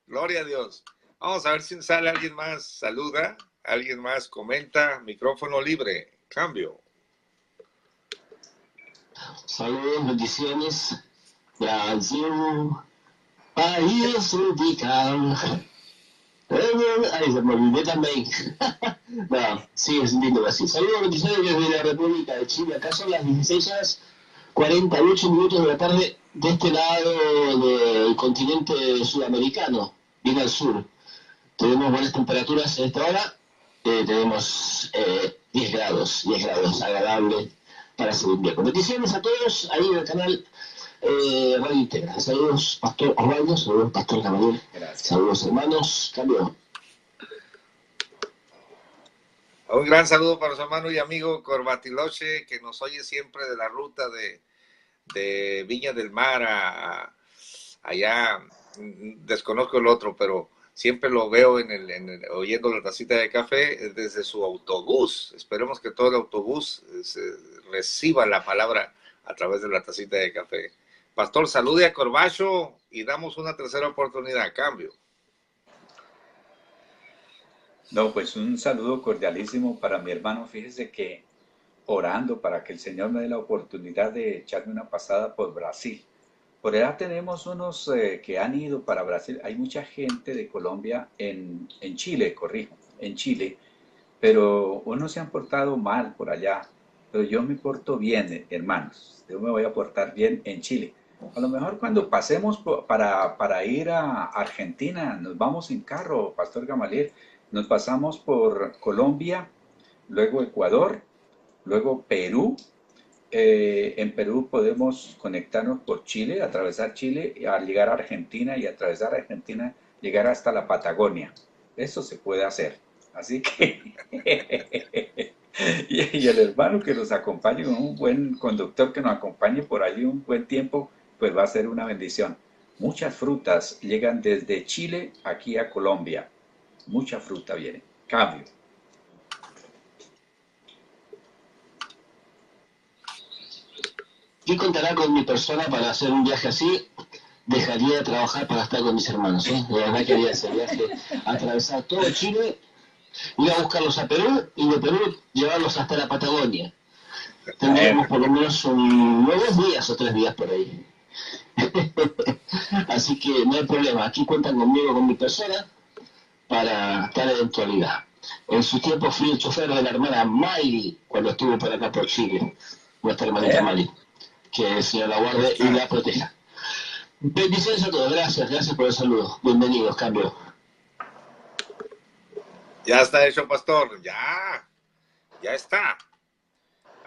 Gloria a Dios. Vamos a ver si sale alguien más. Saluda, alguien más comenta. Micrófono libre. Cambio. Saludos, bendiciones. Brasil, País indicado. Ahí se me olvidé también. No, sí, es lindo así. Saludos, bendiciones desde la República de Chile. Acá son las 16 horas 48 minutos de la tarde de este lado del continente sudamericano, bien al sur. Tenemos buenas temperaturas en esta hora. Tenemos 10 grados agradable para hacer invierno. Bendiciones a todos ahí en el canal Radio Integra. Saludos, Pastor Osvaldo, saludos, Pastor Gamaliel. Gracias. Saludos, hermanos. Cambio. Un gran saludo para su hermano y amigo Corbatiloche, que nos oye siempre de la ruta de Viña del Mar allá. Desconozco el otro, pero siempre lo veo oyendo la tacita de café desde su autobús. Esperemos que todo el autobús reciba la palabra a través de la tacita de café. Pastor, salude a Corbacho y damos una tercera oportunidad a cambio. No, pues un saludo cordialísimo para mi hermano. Fíjese que orando para que el Señor me dé la oportunidad de echarme una pasada por Brasil. Por allá tenemos unos que han ido para Brasil. Hay mucha gente de Colombia en Chile, corrijo, en Chile, pero unos se han portado mal por allá. Pero yo me porto bien, hermanos. Yo me voy a portar bien en Chile. A lo mejor cuando pasemos para ir a Argentina, nos vamos en carro, Pastor Gamaliel, nos pasamos por Colombia, luego Ecuador, luego Perú. En Perú podemos conectarnos por Chile, atravesar Chile, al llegar a Argentina y atravesar Argentina, llegar hasta la Patagonia. Eso se puede hacer. Así que, y el hermano que nos acompañe, un buen conductor que nos acompañe por allí un buen tiempo, pues va a ser una bendición. Muchas frutas llegan desde Chile aquí a Colombia. Mucha fruta viene. Cambio. ¿Quién contará con mi persona para hacer un viaje así? Dejaría de trabajar para estar con mis hermanos. De verdad quería hacer viaje, atravesar todo Chile, ir a buscarlos a Perú y de Perú llevarlos hasta la Patagonia. Tendríamos por lo menos unos 2 días o 3 días por ahí. Así que no hay problema. Aquí cuentan conmigo, con mi persona, para tal eventualidad. En su tiempo fui el chofer de la hermana Miley cuando estuvo por acá por Chile. Nuestra hermanita Miley. Que el Señor la guarde y la proteja. Bendiciones a todos. Gracias por el saludo. Bienvenidos, cambio. Ya está hecho, pastor. Ya está.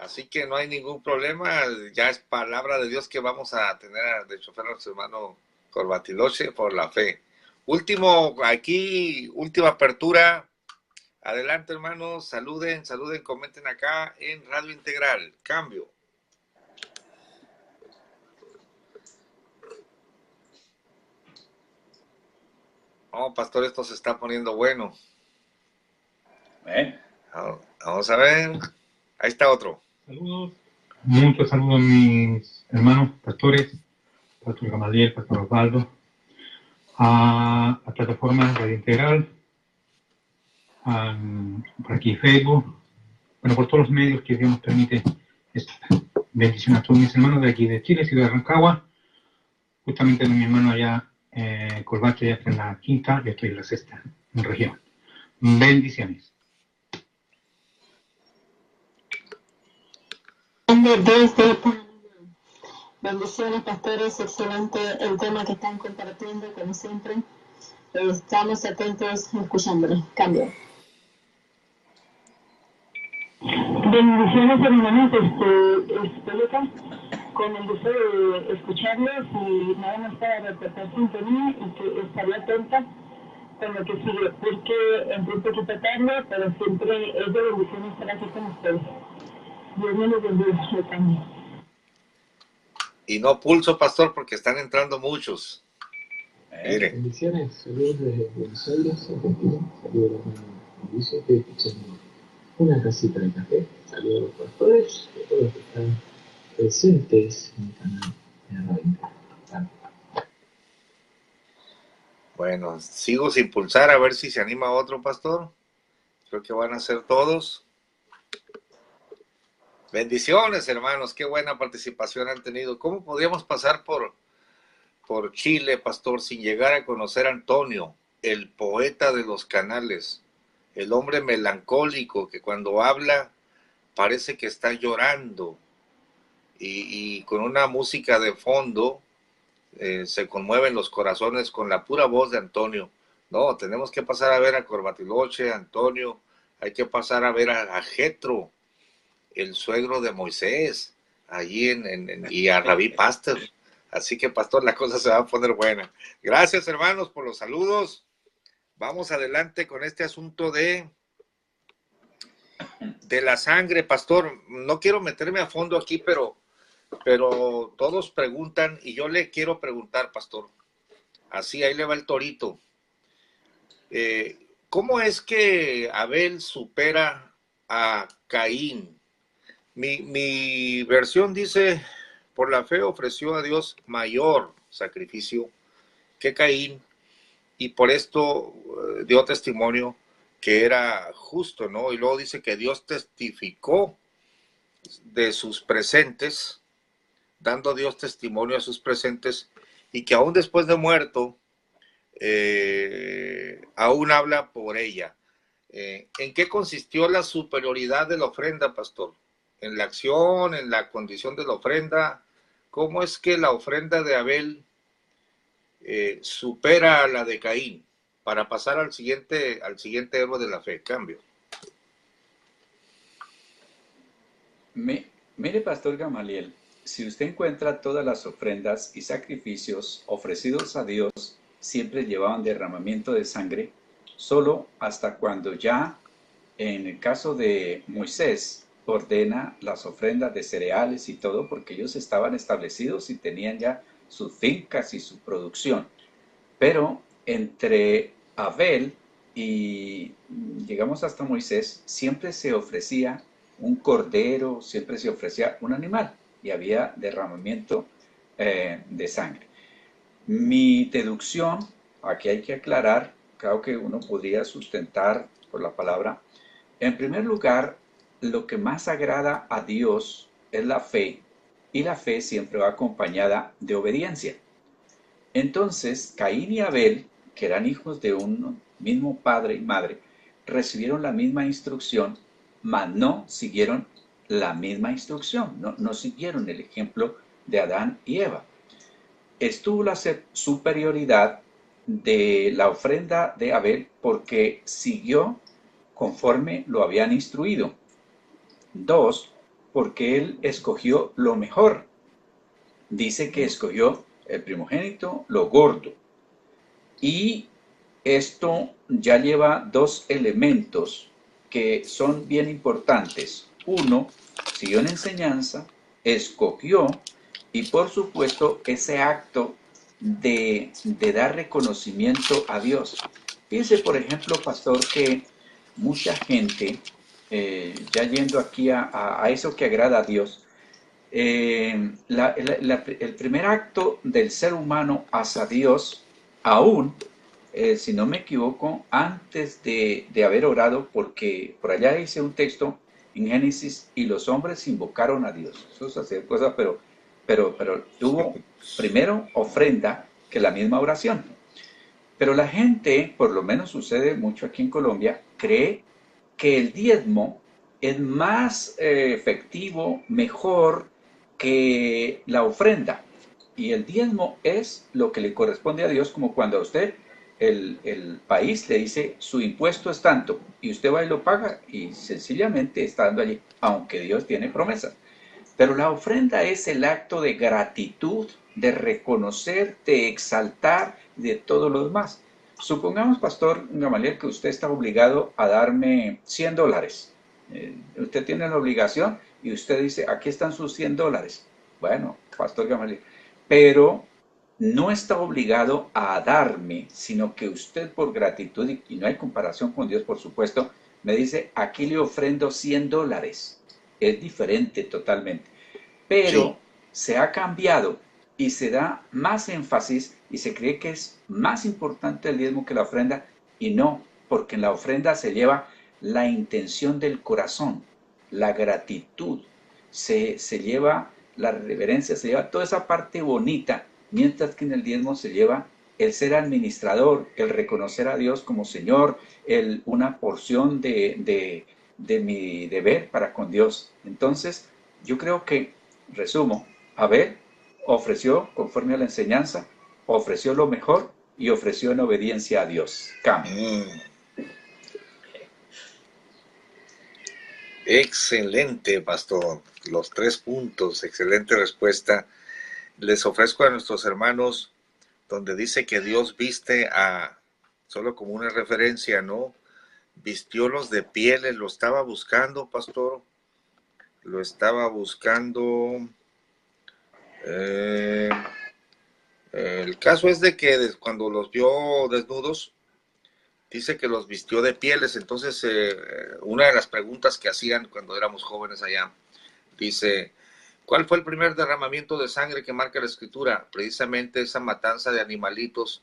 Así que no hay ningún problema. Ya es palabra de Dios que vamos a tener de chofer a nuestro hermano Corbatiloche por la fe. Última apertura. Adelante, hermanos. Saluden, comenten acá en Radio Integral. Cambio. Oh, pastor, esto se está poniendo bueno. Vamos a ver. Ahí está otro. Saludos. Muchos saludos a mis hermanos pastores, Pastor Gamaliel, Pastor Osvaldo, a la plataforma Radio Integral, por aquí Facebook, bueno, por todos los medios que Dios nos permite estar. Bendición a todos mis hermanos de aquí de Chile, Ciudad de Rancagua. Justamente mi hermano allá, Corbacho, ya está en la quinta, yo estoy en la sexta región. Bendiciones. Desde Panamá. Bendiciones, pastores, excelente el tema que están compartiendo, como siempre. Estamos atentos escuchándolo. Cambio. Bendiciones, hermanos. Estoy acá con el deseo de escucharlos y nada más para reportar sintonía y que estaré atenta con lo que sigue, porque entré un poquito tarde, pero siempre es de bendición estar aquí con ustedes. Dios me los bendiga, lo cambio. Y no pulso, pastor, porque están entrando muchos. Mire. Bendiciones, saludos desde Buenos Aires, Argentina. Saludos a los hermanos. Estoy escuchando una tacita de café. Saludos a los pastores, a todos los que están presentes en el canal de Radio Integral. Bueno, sigo sin pulsar, a ver si se anima otro, pastor. Creo que van a ser todos. Bendiciones, hermanos, qué buena participación han tenido. ¿Cómo podríamos pasar por por Chile, pastor, sin llegar a conocer a Antonio, el poeta de los canales, el hombre melancólico que cuando habla parece que está llorando y con una música de fondo se conmueven los corazones con la pura voz de Antonio. No, tenemos que pasar a ver a Corbatiloche, a Antonio, hay que pasar a ver a Jetro, el suegro de Moisés, allí y a Rabí Pastor. Así que, pastor, la cosa se va a poner buena. Gracias, hermanos, por los saludos. Vamos adelante con este asunto de la sangre, pastor. No quiero meterme a fondo aquí, pero todos preguntan y yo le quiero preguntar, pastor. Así, ahí le va el torito. ¿Cómo es que Abel supera a Caín? Mi versión dice, por la fe ofreció a Dios mayor sacrificio que Caín y por esto dio testimonio que era justo, ¿no? Y luego dice que Dios testificó de sus presentes, dando Dios testimonio a sus presentes y que aún después de muerto, aún habla por ella. ¿En qué consistió la superioridad de la ofrenda, pastor? ¿En la acción, en la condición de la ofrenda? ¿Cómo es que la ofrenda de Abel supera a la de Caín para pasar al siguiente héroe de la fe? Cambio. Mire, pastor Gamaliel, si usted encuentra todas las ofrendas y sacrificios ofrecidos a Dios, siempre llevaban derramamiento de sangre, solo hasta cuando ya, en el caso de Moisés, ordena las ofrendas de cereales y todo, porque ellos estaban establecidos y tenían ya sus fincas y su producción. Pero entre Abel y llegamos hasta Moisés, siempre se ofrecía un cordero, siempre se ofrecía un animal y había derramamiento de sangre. Mi deducción, aquí hay que aclarar, creo que uno podría sustentar por la palabra, en primer lugar, lo que más agrada a Dios es la fe, y la fe siempre va acompañada de obediencia. Entonces, Caín y Abel, que eran hijos de un mismo padre y madre, recibieron la misma instrucción, mas no siguieron la misma instrucción, no siguieron el ejemplo de Adán y Eva. Estuvo la superioridad de la ofrenda de Abel porque siguió conforme lo habían instruido. 2, porque él escogió lo mejor. Dice que escogió el primogénito, lo gordo. Y esto ya lleva 2 elementos que son bien importantes. 1, siguió en enseñanza, escogió, y por supuesto ese acto de dar reconocimiento a Dios. Fíjese, por ejemplo, pastor, que mucha gente, ya yendo aquí a eso que agrada a Dios, el primer acto del ser humano hacia Dios, aún, si no me equivoco, antes de haber orado, porque por allá hice un texto en Génesis, y los hombres invocaron a Dios. Eso es hacer cosas, pero hubo primero ofrenda que la misma oración. Pero la gente, por lo menos sucede mucho aquí en Colombia, cree que el diezmo es más efectivo, mejor que la ofrenda. Y el diezmo es lo que le corresponde a Dios, como cuando a usted, el país le dice, su impuesto es tanto, y usted va y lo paga, y sencillamente está dando allí, aunque Dios tiene promesas. Pero la ofrenda es el acto de gratitud, de reconocer, de exaltar, de todo lo demás. Supongamos, pastor Gamaliel, que usted está obligado a darme $100. Usted tiene la obligación y usted dice, aquí están sus $100. Bueno, pastor Gamaliel, pero no está obligado a darme, sino que usted por gratitud, y no hay comparación con Dios, por supuesto, me dice, aquí le ofrendo $100. Es diferente totalmente. Pero se ha cambiado y se da más énfasis y se cree que es más importante el diezmo que la ofrenda, y no, porque en la ofrenda se lleva la intención del corazón, la gratitud, se lleva la reverencia, se lleva toda esa parte bonita, mientras que en el diezmo se lleva el ser administrador, el reconocer a Dios como Señor, una porción de mi deber para con Dios. Entonces, yo creo que, resumo, Abel ofreció conforme a la enseñanza, ofreció lo mejor y ofreció en obediencia a Dios. Cambio. Excelente, pastor. Los 3 puntos, excelente respuesta. Les ofrezco a nuestros hermanos donde dice que Dios viste solo como una referencia, ¿no? Vistiólos de pieles, lo estaba buscando, pastor. Lo estaba buscando. El caso es de que cuando los vio desnudos, dice que los vistió de pieles. Entonces, una de las preguntas que hacían cuando éramos jóvenes allá, dice, ¿cuál fue el primer derramamiento de sangre que marca la Escritura? Precisamente esa matanza de animalitos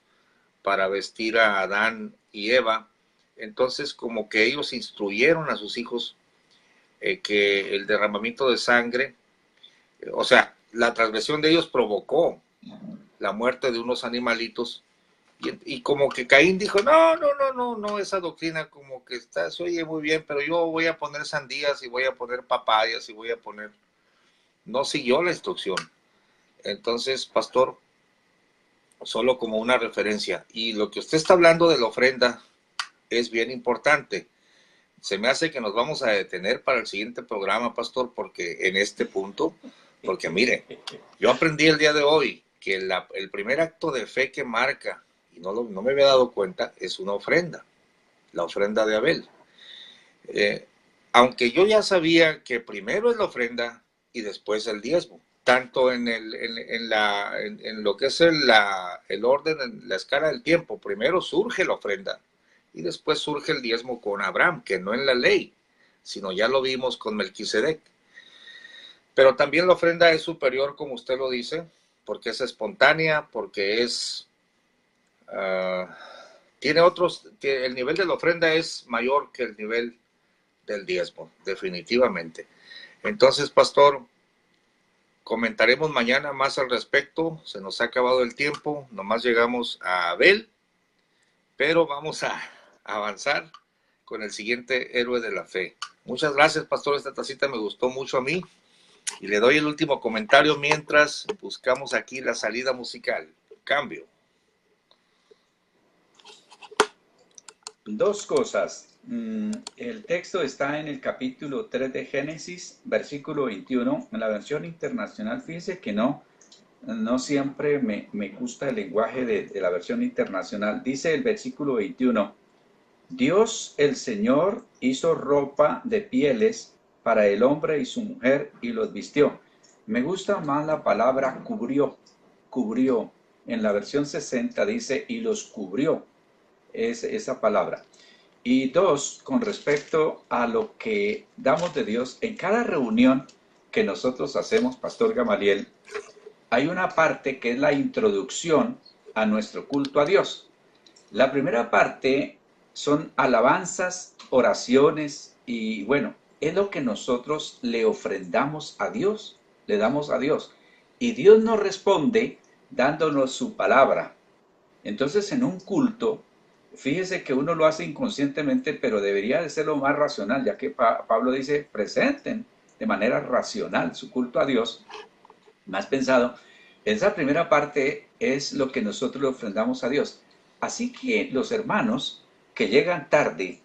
para vestir a Adán y Eva. Entonces, como que ellos instruyeron a sus hijos que el derramamiento de sangre, o sea, la transgresión de ellos provocó la muerte de unos animalitos. Y como que Caín dijo, no, esa doctrina como que se oye muy bien, pero yo voy a poner sandías y voy a poner papayas y voy a poner... No siguió la instrucción. Entonces, pastor, solo como una referencia. Y lo que usted está hablando de la ofrenda es bien importante. Se me hace que nos vamos a detener para el siguiente programa, pastor, porque en este punto, porque mire, yo aprendí el día de hoy que el primer acto de fe que marca, y no me había dado cuenta, es una ofrenda, la ofrenda de Abel. Aunque yo ya sabía que primero es la ofrenda y después el diezmo, tanto en lo que es el orden, en la escala del tiempo, primero surge la ofrenda y después surge el diezmo con Abraham, que no en la ley, sino ya lo vimos con Melquisedec. Pero también la ofrenda es superior, como usted lo dice, porque es espontánea, porque es... el nivel de la ofrenda es mayor que el nivel del diezmo, definitivamente. Entonces, pastor, comentaremos mañana más al respecto. Se nos ha acabado el tiempo, nomás llegamos a Abel, pero vamos a avanzar con el siguiente héroe de la fe. Muchas gracias, pastor, esta tacita me gustó mucho a mí. Y le doy el último comentario mientras buscamos aquí la salida musical. Cambio. 2 cosas. El texto está en el capítulo 3 de Génesis, versículo 21. En la versión internacional, fíjense que no siempre me gusta el lenguaje de la versión internacional. Dice el versículo 21, Dios el Señor hizo ropa de pieles para el hombre y su mujer y los vistió. Me gusta más la palabra cubrió. En la versión 60 dice y los cubrió. Es esa palabra. Y 2, con respecto a lo que damos de Dios, en cada reunión que nosotros hacemos, Pastor Gamaliel, hay una parte que es la introducción a nuestro culto a Dios. La primera parte son alabanzas, oraciones y bueno, es lo que nosotros le ofrendamos a Dios, le damos a Dios. Y Dios nos responde dándonos su palabra. Entonces en un culto, fíjese que uno lo hace inconscientemente, pero debería de ser lo más racional, ya que Pablo dice, presenten de manera racional su culto a Dios, más pensado. Esa primera parte es lo que nosotros le ofrendamos a Dios. Así que los hermanos que llegan tarde,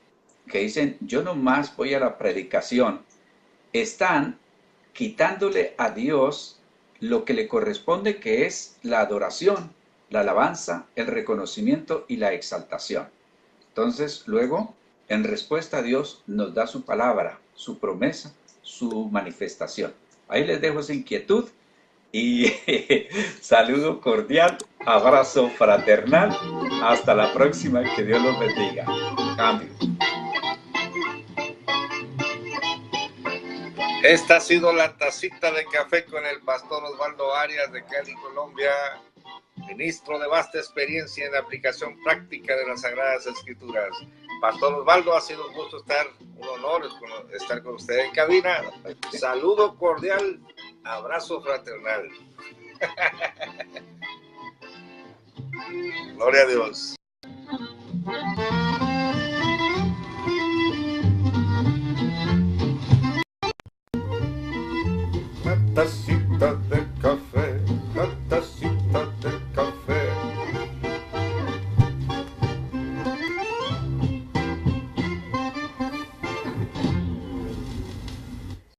que dicen, yo nomás voy a la predicación, están quitándole a Dios lo que le corresponde, que es la adoración, la alabanza, el reconocimiento y la exaltación. Entonces, luego, en respuesta a Dios, nos da su palabra, su promesa, su manifestación. Ahí les dejo esa inquietud y saludo cordial, abrazo fraternal. Hasta la próxima, que Dios los bendiga. Cambio. Esta ha sido la tacita de café con el pastor Osvaldo Arias de Cali, Colombia, ministro de vasta experiencia en la aplicación práctica de las Sagradas Escrituras. Pastor Osvaldo, ha sido un gusto un honor estar con usted en cabina. Saludo cordial, abrazo fraternal. Gloria a Dios.